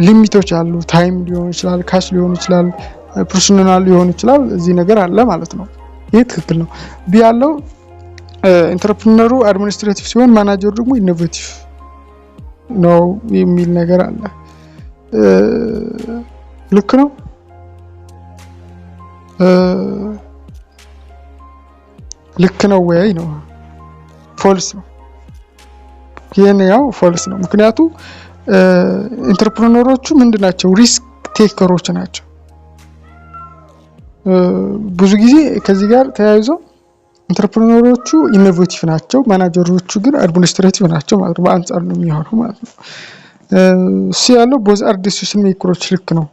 ሊሚቶች አሉ። ታይም ሊሆን ይችላል፣ ካሽ ሊሆን ይችላል፣ ፐርሰናል ሊሆን ይችላል። እዚህ ነገር አለ ማለት ነው። ይሄ ትክክል ነው። ቢ ያለው ኢንተርፕረነሩ አድሚኒስትሬቲቭ ሲሆን ማናጀሩ ደግሞ ኢኖቬቲቭ ነው የሚል ነገር አለ። ልክ ነው። ልክ ነው ወይ ነው? ፎልስ ነው። ይሄኛው ፎልስ ነው። ምክንያቱም ኢንተርፕረነሮቹ ምንድናቸው? ሪስክ ቴከሮች ናቸው። ብዙ ጊዜ ከዚህ ጋር ተያይዞ ኢንተርፕረነሮቹ ኢኖቬቲቭ ናቸው፣ ማናጀሮቹ ግን አድሚኒስትሬቲቭ ናቸው ማለት ነው። በአንጻር ነው የሚሆነው ማለት ነው። ያለው ቦዝ አር ዲሲሽን ሜከሮች ልክ ነው።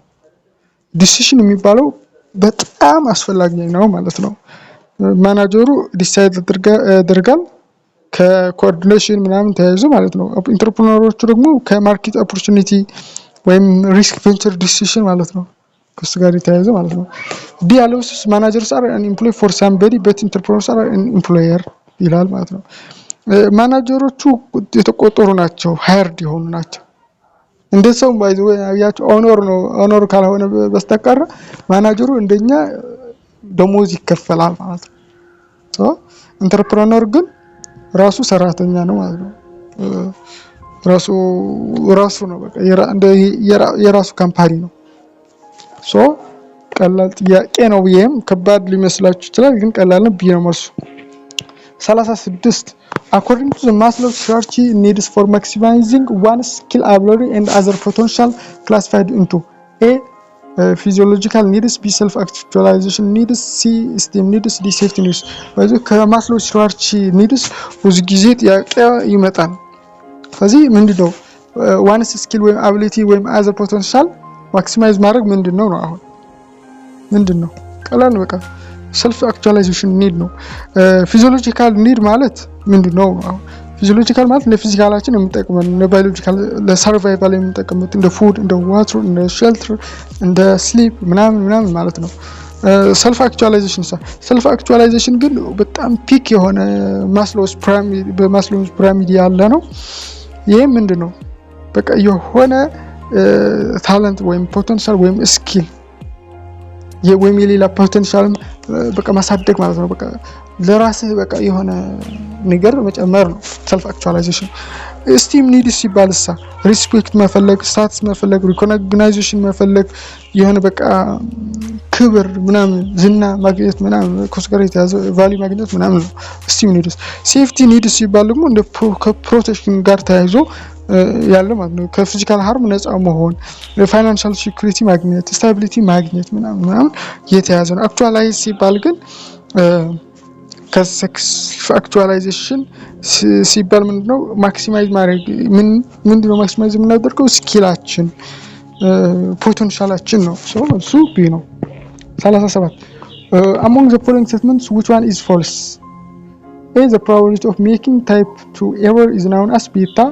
ዲሲሽን የሚባለው በጣም አስፈላጊ ነው ማለት ነው። ማናጀሩ ዲሳይድ ያደርጋል ከኮኦርዲኔሽን ምናምን ተያይዞ ማለት ነው። ኢንተርፕረነሮቹ ደግሞ ከማርኬት ኦፖርቹኒቲ ወይም ሪስክ ቬንቸር ዲሲሽን ማለት ነው፣ ከሱ ጋር ተያይዞ ማለት ነው። ዲ ያለው ማናጀርስ አር አን ኤምፕሎይ ፎር ሳምበዲ በት ኢንተርፕረነርስ አር አን ኤምፕሎየር ይላል ማለት ነው። ማናጀሮቹ የተቆጠሩ ናቸው፣ ሃየርድ የሆኑ ናቸው። እንደ ሰው ባይዘው ያያቸው ኦነር ካልሆነ በስተቀር ማናጀሩ እንደኛ ደሞዝ ይከፈላል ማለት ነው። ኢንተርፕረነር ግን ራሱ ሰራተኛ ነው ማለት ነው። ራሱ ነው በቃ የራሱ ካምፓኒ ነው። ቀላል ጥያቄ ነው። ይሄም ከባድ ሊመስላችሁ ይችላል፣ ግን ቀላል ነው ብዬ ነው መልሱ። 36 according to the Maslow's hierarchy needs for maximizing one's skill ability and other potential classified into A, physiological needs, B, self actualization needs, C, esteem needs, D, safety needs። ስለዚህ ከማስሎውስ hierarchy needs ብዙ ጊዜ ጥያቄ ይመጣል። ስለዚህ ምንድነው one's skill ወይም ability ወይም other potential ማክሲማይዝ ማድረግ ምንድነው ነው? አሁን ምንድነው? ቀላል በቃ self actualization need ነው። ፊዚዮሎጂካል ኒድ ማለት ምንድነው? አሁን ፊዚዮሎጂካል ማለት ለፊዚካላችን የምንጠቀመው ለባዮሎጂካል ለሰርቫይቫል የምንጠቀመው እንደ ፉድ፣ እንደ ዋተር፣ እንደ ሼልተር፣ እንደ ስሊፕ ምናምን ማለት ነው። self actualization ግን በጣም ፒክ የሆነ በማስሎውስ ፒራሚድ ያለ ነው። ይሄ ምንድነው? በቃ የሆነ ታለንት ወይም ፖቴንሻል ወይም ስኪል ወይም የሌላ ፖቴንሻል በቃ ማሳደግ ማለት ነው። በቃ ለራስህ በቃ የሆነ ነገር መጨመር ነው self actualization። ስቲም ኒድስ ሲባልሳ ሪስፔክት መፈለግ፣ ስታትስ መፈለግ፣ ሪኮግናይዜሽን መፈለግ፣ የሆነ በቃ ክብር ምናምን ዝና ማግኘት ምናምን ከስጋር የተያዘ ቫልዩ ማግኘት ምናምን ነው ስቲም ኒድስ። ሴፍቲ ኒድስ ሲባል ደግሞ እንደ ከፕሮቴክሽን ጋር ተያይዞ ያለው ማለት ነው። ከፊዚካል ሃርም ነፃ መሆን፣ ፋይናንሻል ሴኩሪቲ ማግኘት፣ ስታቢሊቲ ማግኘት ምናምን የተያዘ ነው። አክቹዋላይዝ ሲባል ግን ከሰክስ አክቹዋላይዜሽን ሲባል ምንድነው? ማክሲማይዝ ማድረግ ምንድነው? ማክሲማይዝ የምናደርገው ስኪላችን ፖቴንሻላችን ነው። እሱ ቢ ነው። 37 among the following statements which one is false? A, the probability of making type 2 error is known as beta.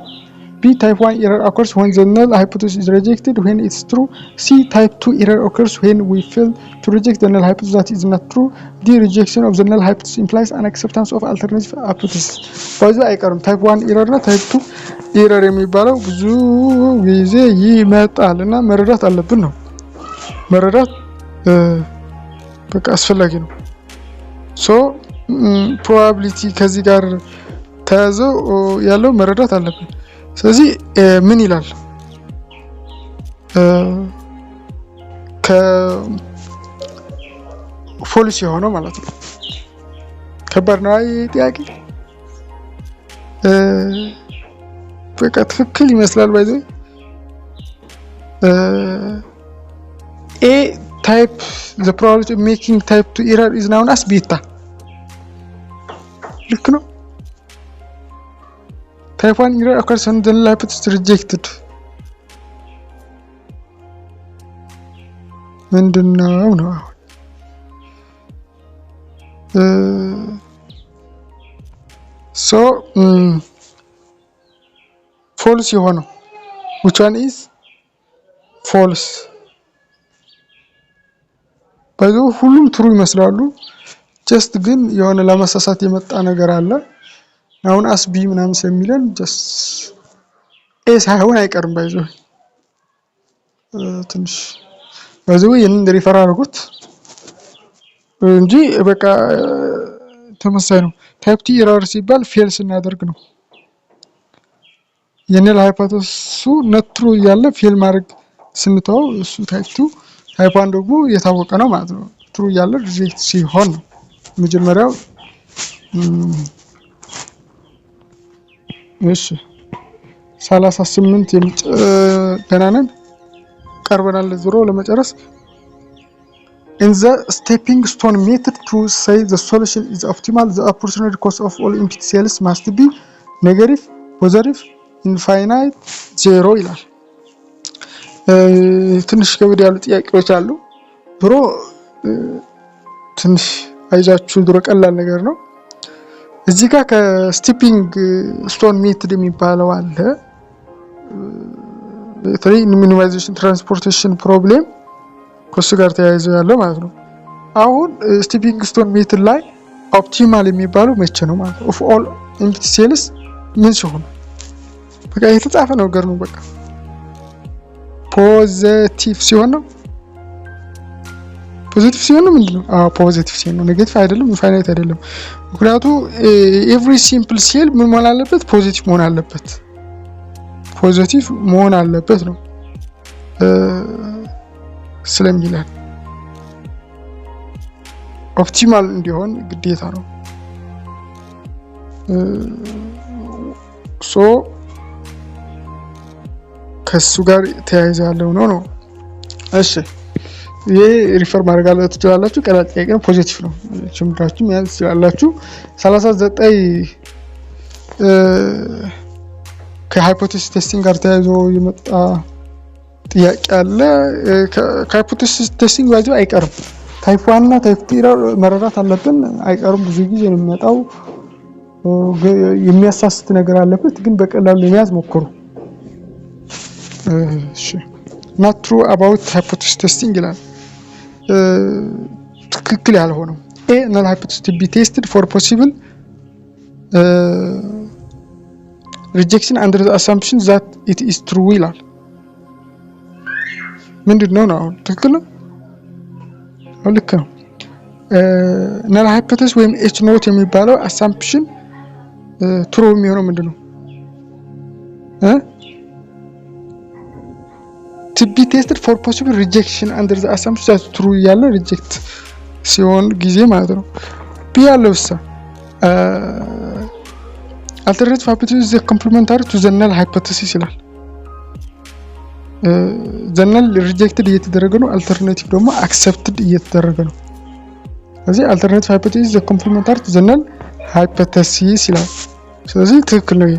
B, type 1 error occurs when the null hypothesis is rejected when it's true. C, type 2 error occurs when we fail to reject the null hypothesis that is not true. D, rejection of the null hypothesis implies an acceptance of alternative hypothesis. ባይዘ አይቀርም type 1 error እና type 2 error የሚባለው ብዙ ጊዜ ይመጣልና መረዳት አለብን ነው። መረዳት በቃ አስፈላጊ ነው። ፕሮባቢሊቲ ከዚህ ጋር ተያይዞ ያለው መረዳት አለብን። ስለዚህ ምን ይላል? ከፖሊሲ የሆነው ማለት ነው። ከባድ ነው አይ ጥያቄ በቃ ትክክል ይመስላል ባይዘይ A type, the probability of making type 2 error is known as beta. ልክ ነው። type 1 error occurs when the null hypothesis is rejected. ምንድነው ነው so false የሆነው which one is false? ባይዞ ሁሉም ትሩ ይመስላሉ ጀስት ግን የሆነ ለማሳሳት የመጣ ነገር አለ። አሁን አስቢ ምናምን ስለሚለን ጀስት ኤ ሳይሆን አይቀርም ባይዞ ትንሽ ባይዞ ይሄንን ሪፈር አድርጉት እንጂ በቃ ተመሳሳይ ነው። ታይፕ ቲ ኤረር ሲባል ፌል ስናደርግ ነው። የነል ሃይፖቴሲሱ ነት ትሩ እያለ ፌል ማድረግ ስንተው እሱ ታይፕ 2 ታይፕ 1 ደግሞ የታወቀ ነው ማለት ነው። ትሩ እያለ ሪጀክት ሲሆን ነው መጀመሪያው። እሺ 38 ገናነን ቀርበናል ዙሮ ለመጨረስ in the stepping stone method to say the solution is optimal the opportunity cost of all empty cells must be negative, positive, infinite, zero ይላል። ትንሽ ከበድ ያሉ ጥያቄዎች አሉ። ድሮ ትንሽ አይዛችሁ ድሮ ቀላል ነገር ነው። እዚህ ጋር ከስቲፒንግ ስቶን ሜትድ የሚባለው አለ። በተለይ ሚኒማይዜሽን ትራንስፖርቴሽን ፕሮብሌም ከሱ ጋር ተያይዞ ያለው ማለት ነው። አሁን ስቲፒንግ ስቶን ሜትድ ላይ ኦፕቲማል የሚባለው መቼ ነው ማለት ነው? ኦፍ ኦል ኤምፕቲ ሴልስ ምን ሲሆን በቃ የተጻፈ ነገር ነው። በቃ ፖዚቲቭ ሲሆን ነው። ፖዚቲቭ ሲሆን ነው ምንድነው? ፖዚቲቭ ሲሆን ነው። ኔጌቲቭ አይደለም፣ ኢንፋይናይት አይደለም። ምክንያቱም ኤቭሪ ሲምፕል ሴል ምን መሆን አለበት? ፖዚቲቭ መሆን አለበት። ፖዚቲቭ መሆን አለበት ነው ስለሚላል ኦፕቲማል እንዲሆን ግዴታ ነው። ሶ ከሱ ጋር ተያይዞ ያለው ነው። እሺ ይሄ ሪፈር ማድረግ አለ ትችላላችሁ። ቀላል ጥያቄ ነው። ፖዚቲቭ ነው። ችምራችሁ ማለት ትችላላችሁ። 39 ከሃይፖቴሲስ ቴስቲንግ ጋር ተያይዞ የመጣ ጥያቄ አለ። ከሃይፖቴሲስ ቴስቲንግ ባይዘው አይቀርም። ታይፕ 1 እና ታይፕ 2 ኤረር መረዳት አለብን። አይቀርም፣ ብዙ ጊዜ ነው የሚመጣው። የሚያሳስት ነገር አለበት፣ ግን በቀላሉ ለመያዝ ሞክሩ። እሺ not true about hypothesis testing ይላል። ትክክል ያልሆነው a null hypothesis to be tested for possible rejection under the assumption that it is true ይላል። ምንድነው ነው? ትክክል ነው። ልክ ነው። null hypothesis ወይም h not የሚባለው assumption true የሚሆነው ምንድነው? to be tested for possible rejection under the assumption that true ያለ reject ሲሆን ጊዜ ማለት ነው። ቢ ያለውሳ alternative hypothesis is complementary to the null hypothesis ይላል። the null rejected እየተደረገ ነው፣ alternative ደግሞ accepted እየተደረገ ነው። ስለዚህ alternative hypothesis is complementary to the null hypothesis ይላል። ስለዚህ ትክክል ነው።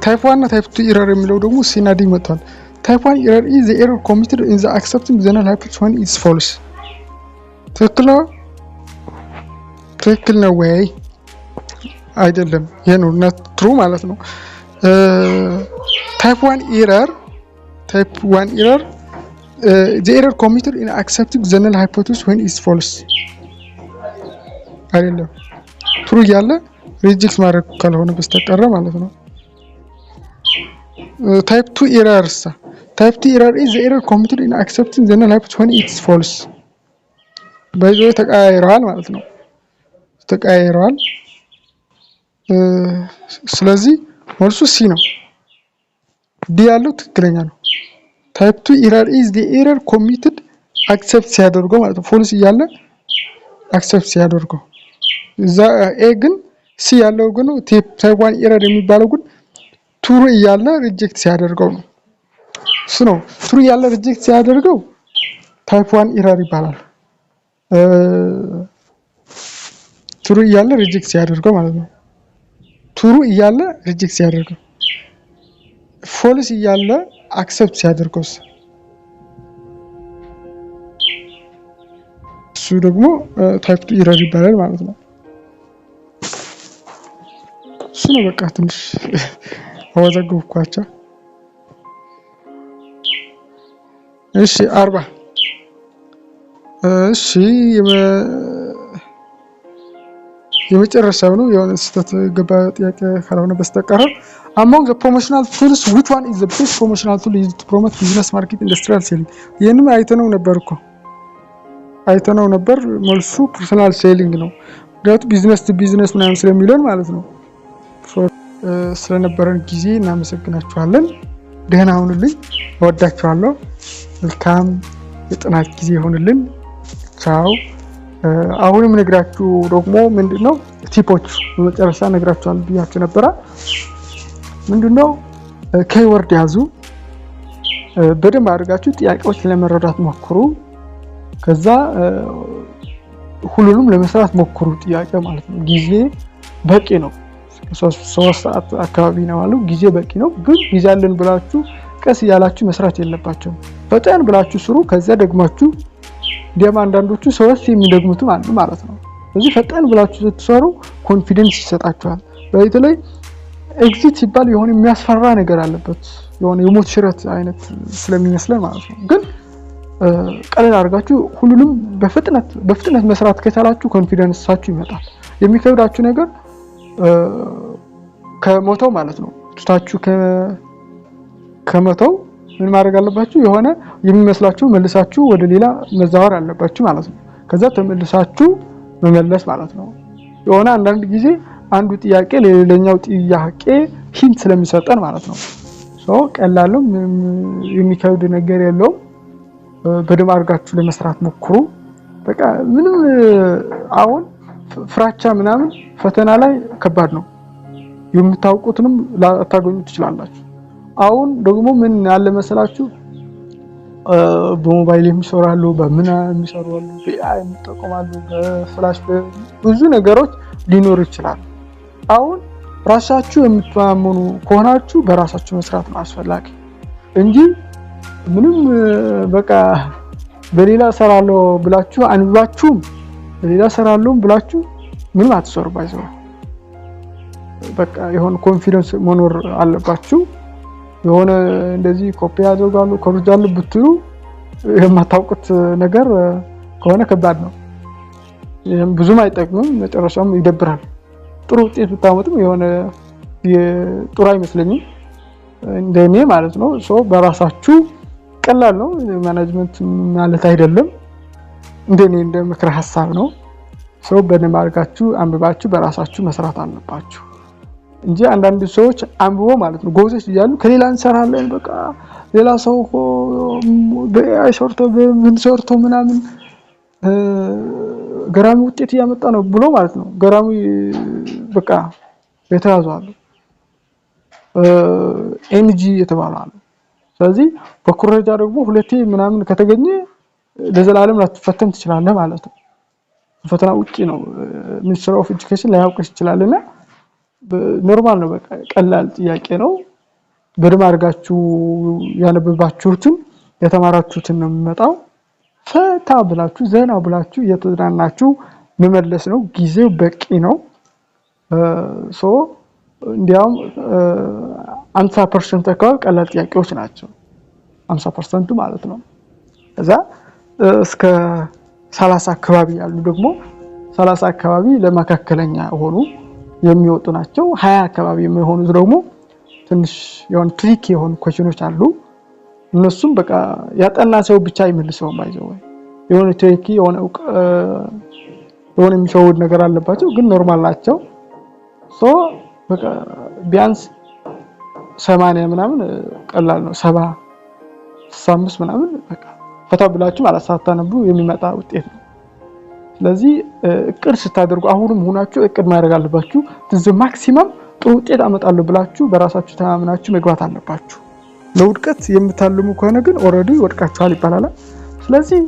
ታይፕ 1 እና ታይፕ 2 ኤረር የሚለው ደግሞ ሲናዲ መጥቷል። Type 1 error is the error committed in the accepting the null hypothesis when it's false. ትክክል ነው ወይ? አይደለም። ይሄ ነው not true ማለት ነው። Type 1 error the error committed in accepting the null hypothesis when it's false. አይደለም። true ያለ reject ማድረግ ካልሆነ በስተቀር ማለት ነው። Type 2 error Type 2 error is the error committed in accepting the null hypothesis when it's false. በዚህ ተቀያይሯል ማለት ነው። ተቀያይሯል። ስለዚህ መልሱ ሲ ነው። ዲ ያለው ትክክለኛ ነው። Type 2 error is the error committed accept ሲያደርገው ማለት ነው። false እያለ accept ሲያደርገው እዛ ኤ ግን ሲ ያለው ግን type 1 error የሚባለው ግን true እያለ reject ሲያደርገው ነው። እሱ ነው ትሩ ያለ ሪጀክት ሲያደርገው ታይፕ 1 ኢረር ይባላል። ትሩ እያለ ሪጀክት ሲያደርገው ማለት ነው። ትሩ እያለ ሪጀክት ሲያደርገው፣ ፎልስ እያለ አክሰፕት ሲያደርገው እሱ ደግሞ ታይፕ 2 ኢረር ይባላል ማለት ነው። እሱ ነው በቃ ትንሽ አወዛገብኳቸው። እሺ 40 እሺ የመጨረሻው ነው የሆነ ስህተት ገባ ጥያቄ ካልሆነ በስተቀር among the promotional tools which one is the best promotional tool used to promote business market industrial selling? ይሄንም አይተነው ነበር መልሱ ፐርሰናል ሴሊንግ ነው። ምክንያቱም ቢዝነስ ቱ ቢዝነስ ምናምን ስለሚለን ማለት ነው። ስለነበረን ጊዜ እናመሰግናችኋለን። ደህና ሁኑልኝ። እወዳችኋለሁ። መልካም የጥናት ጊዜ ይሁንልን። ቻው። አሁንም ነግራችሁ ደግሞ ምንድነው ቲፖች በመጨረሻ ነግራችኋለሁ ብያችሁ ነበር። ምንድነው ኬወርድ ያዙ። በደንብ አድርጋችሁ ጥያቄዎች ለመረዳት ሞክሩ። ከዛ ሁሉንም ለመስራት ሞክሩ። ጥያቄ ማለት ነው። ጊዜ በቂ ነው። 3 ሰዓት አካባቢ ነው አሉ። ጊዜ በቂ ነው። ግን ጊዜ አለን ብላችሁ ቀስ ያላችሁ መስራት የለባችሁም። ፈጠን ብላችሁ ስሩ። ከዛ ደግማችሁ አንዳንዶቹ ሰዎች የሚደግሙት ማለት ነው። ስለዚህ ፈጠን ብላችሁ ስትሰሩ ኮንፊደንስ ይሰጣችኋል። በተለይ ኤግዚት ሲባል የሆነ የሚያስፈራ ነገር አለበት። የሆነ የሞት ሽረት አይነት ስለሚመስለን ማለት ነው። ግን ቀለል አድርጋችሁ ሁሉንም በፍጥነት መስራት ከቻላችሁ ኮንፊደንሳችሁ ይመጣል። የሚከብዳችሁ ነገር ከሞተው ማለት ነው። ትታችሁ ከመተው ምን ማድረግ አለባችሁ? የሆነ የሚመስላችሁ መልሳችሁ ወደ ሌላ መዛወር አለባችሁ ማለት ነው። ከዛ ተመልሳችሁ መመለስ ማለት ነው። የሆነ አንዳንድ ጊዜ አንዱ ጥያቄ ለሌላኛው ጥያቄ ሂንት ስለሚሰጠን ማለት ነው። ቀላል ነው፣ የሚከብድ ነገር የለውም። በደንብ አድርጋችሁ ለመስራት ሞክሩ። በቃ ምንም አሁን ፍራቻ ምናምን ፈተና ላይ ከባድ ነው። የምታውቁትንም ላታገኙ ትችላላችሁ። አሁን ደግሞ ምን ያለ መሰላችሁ በሞባይል የሚሰራሉ፣ በምን የሚሰራሉ፣ በአይ የሚጠቀማሉ፣ በፍላሽ ብዙ ነገሮች ሊኖር ይችላል። አሁን ራሳችሁ የምትማመኑ ከሆናችሁ በራሳችሁ መስራት ነው አስፈላጊ እንጂ ምንም በቃ በሌላ ሰራለው ብላችሁ አንባችሁ በሌላ ሰራለው ብላችሁ ምንም አትሰሩ። ባይዘው በቃ የሆነ ኮንፊደንስ መኖር አለባችሁ። የሆነ እንደዚህ ኮፒ ያደርጋሉ ኮርጃሉ ብትሉ የማታውቁት ነገር ከሆነ ከባድ ነው። ብዙም አይጠቅምም፣ መጨረሻም ይደብራል። ጥሩ ውጤት ብታመጡም የሆነ ጥሩ አይመስለኝም እንደኔ ማለት ነው። በራሳችሁ ቀላል ነው። ማኔጅመንት ማለት አይደለም፣ እንደኔ እንደ ምክረ ሐሳብ ነው። በደንብ አድርጋችሁ አንብባችሁ በራሳችሁ መስራት አለባችሁ እንጂ አንዳንድ ሰዎች አንብቦ ማለት ነው ጎበዞች እያሉ ከሌላ እንሰራለን በቃ ሌላ ሰው በአይ ሰርቶ በምን ሰርቶ ምናምን ገራሚ ውጤት ያመጣ ነው ብሎ ማለት ነው ገራሚ በቃ የተያዙአሉ ኤንጂ የተባለው። ስለዚህ በኩረጃ ደግሞ ሁለቴ ምናምን ከተገኘ ለዘላለም ላትፈተን ትችላለህ ማለት ነው። ፈተና ውጪ ነው ሚኒስትሪ ኦፍ ኤጁኬሽን ላያውቅሽ ይችላልና ኖርማል ነው። በቃ ቀላል ጥያቄ ነው። በደንብ አድርጋችሁ ያነበባችሁትን የተማራችሁትን ነው የሚመጣው። ፈታ ብላችሁ ዘና ብላችሁ እየተዝናናችሁ መመለስ ነው። ጊዜው በቂ ነው። እንዲያውም 50% አካባቢ ቀላል ጥያቄዎች ናቸው። 50% ማለት ነው። ከዛ እስከ 30 አካባቢ ያሉ ደግሞ 30 አካባቢ ለመካከለኛ ሆኑ የሚወጡ ናቸው። 20 አካባቢ የሚሆኑት ደግሞ ትንሽ የሆነ ትሪክ የሆኑ ኩዌስችኖች አሉ። እነሱም በቃ ያጠና ሰው ብቻ ይመልሰው ማይዘው የሆነ ትሪክ የሆነ የሚሸውድ ነገር አለባቸው፣ ግን ኖርማል ናቸው። በቃ ቢያንስ 80 ምናምን ቀላል ነው። 75 ምናምን በቃ ፈታ ብላችሁ ማለት ሳታነቡ የሚመጣ ውጤት ነው። ስለዚህ እቅድ ስታደርጉ አሁንም ሆናችሁ እቅድ ማድረግ አለባችሁ። ማክሲመም ጥሩ ውጤት አመጣለሁ ብላችሁ በራሳችሁ ተማምናችሁ መግባት አለባችሁ። ለውድቀት የምታልሙ ከሆነ ግን ኦሬዲ ወድቃችኋል ይባላል። ስለዚህ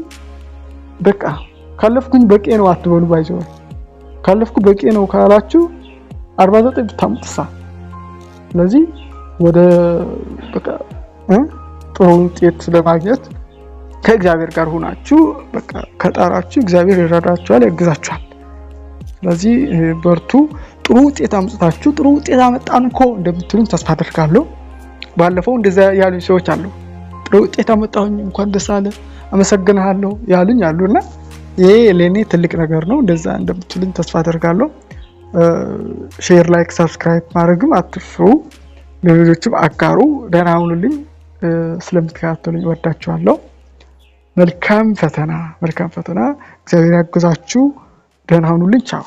በቃ ካለፍኩኝ በቂ ነው አትበሉ። ባይዘው ካለፍኩ በቂ ነው ካላችሁ 49 ብታምጥሳ። ስለዚህ ወደ በቃ ጥሩ ውጤት ለማግኘት ከእግዚአብሔር ጋር ሆናችሁ በቃ ከጣራችሁ እግዚአብሔር ይረዳችኋል፣ ያግዛችኋል። ስለዚህ በርቱ። ጥሩ ውጤት አምጥታችሁ ጥሩ ውጤት አመጣን እኮ እንደምትሉኝ ተስፋ አደርጋለሁ። ባለፈው እንደዛ ያሉኝ ሰዎች አሉ። ጥሩ ውጤት አመጣሁኝ እንኳን ደስ አለ አመሰግናለሁ ያሉኝ አሉና ይሄ ለኔ ትልቅ ነገር ነው። እንደዛ እንደምትሉኝ ተስፋ አደርጋለሁ። ሼር፣ ላይክ፣ ሰብስክራይብ ማድረግም አትፍሩ። ለሌሎችም አጋሩ። ደህና ሁኑልኝ። ስለምትከታተሉኝ ወዳችኋለሁ። መልካም ፈተና። እግዚአብሔር ያግዛችሁ። ደህና ሁኑልኝ። ቻው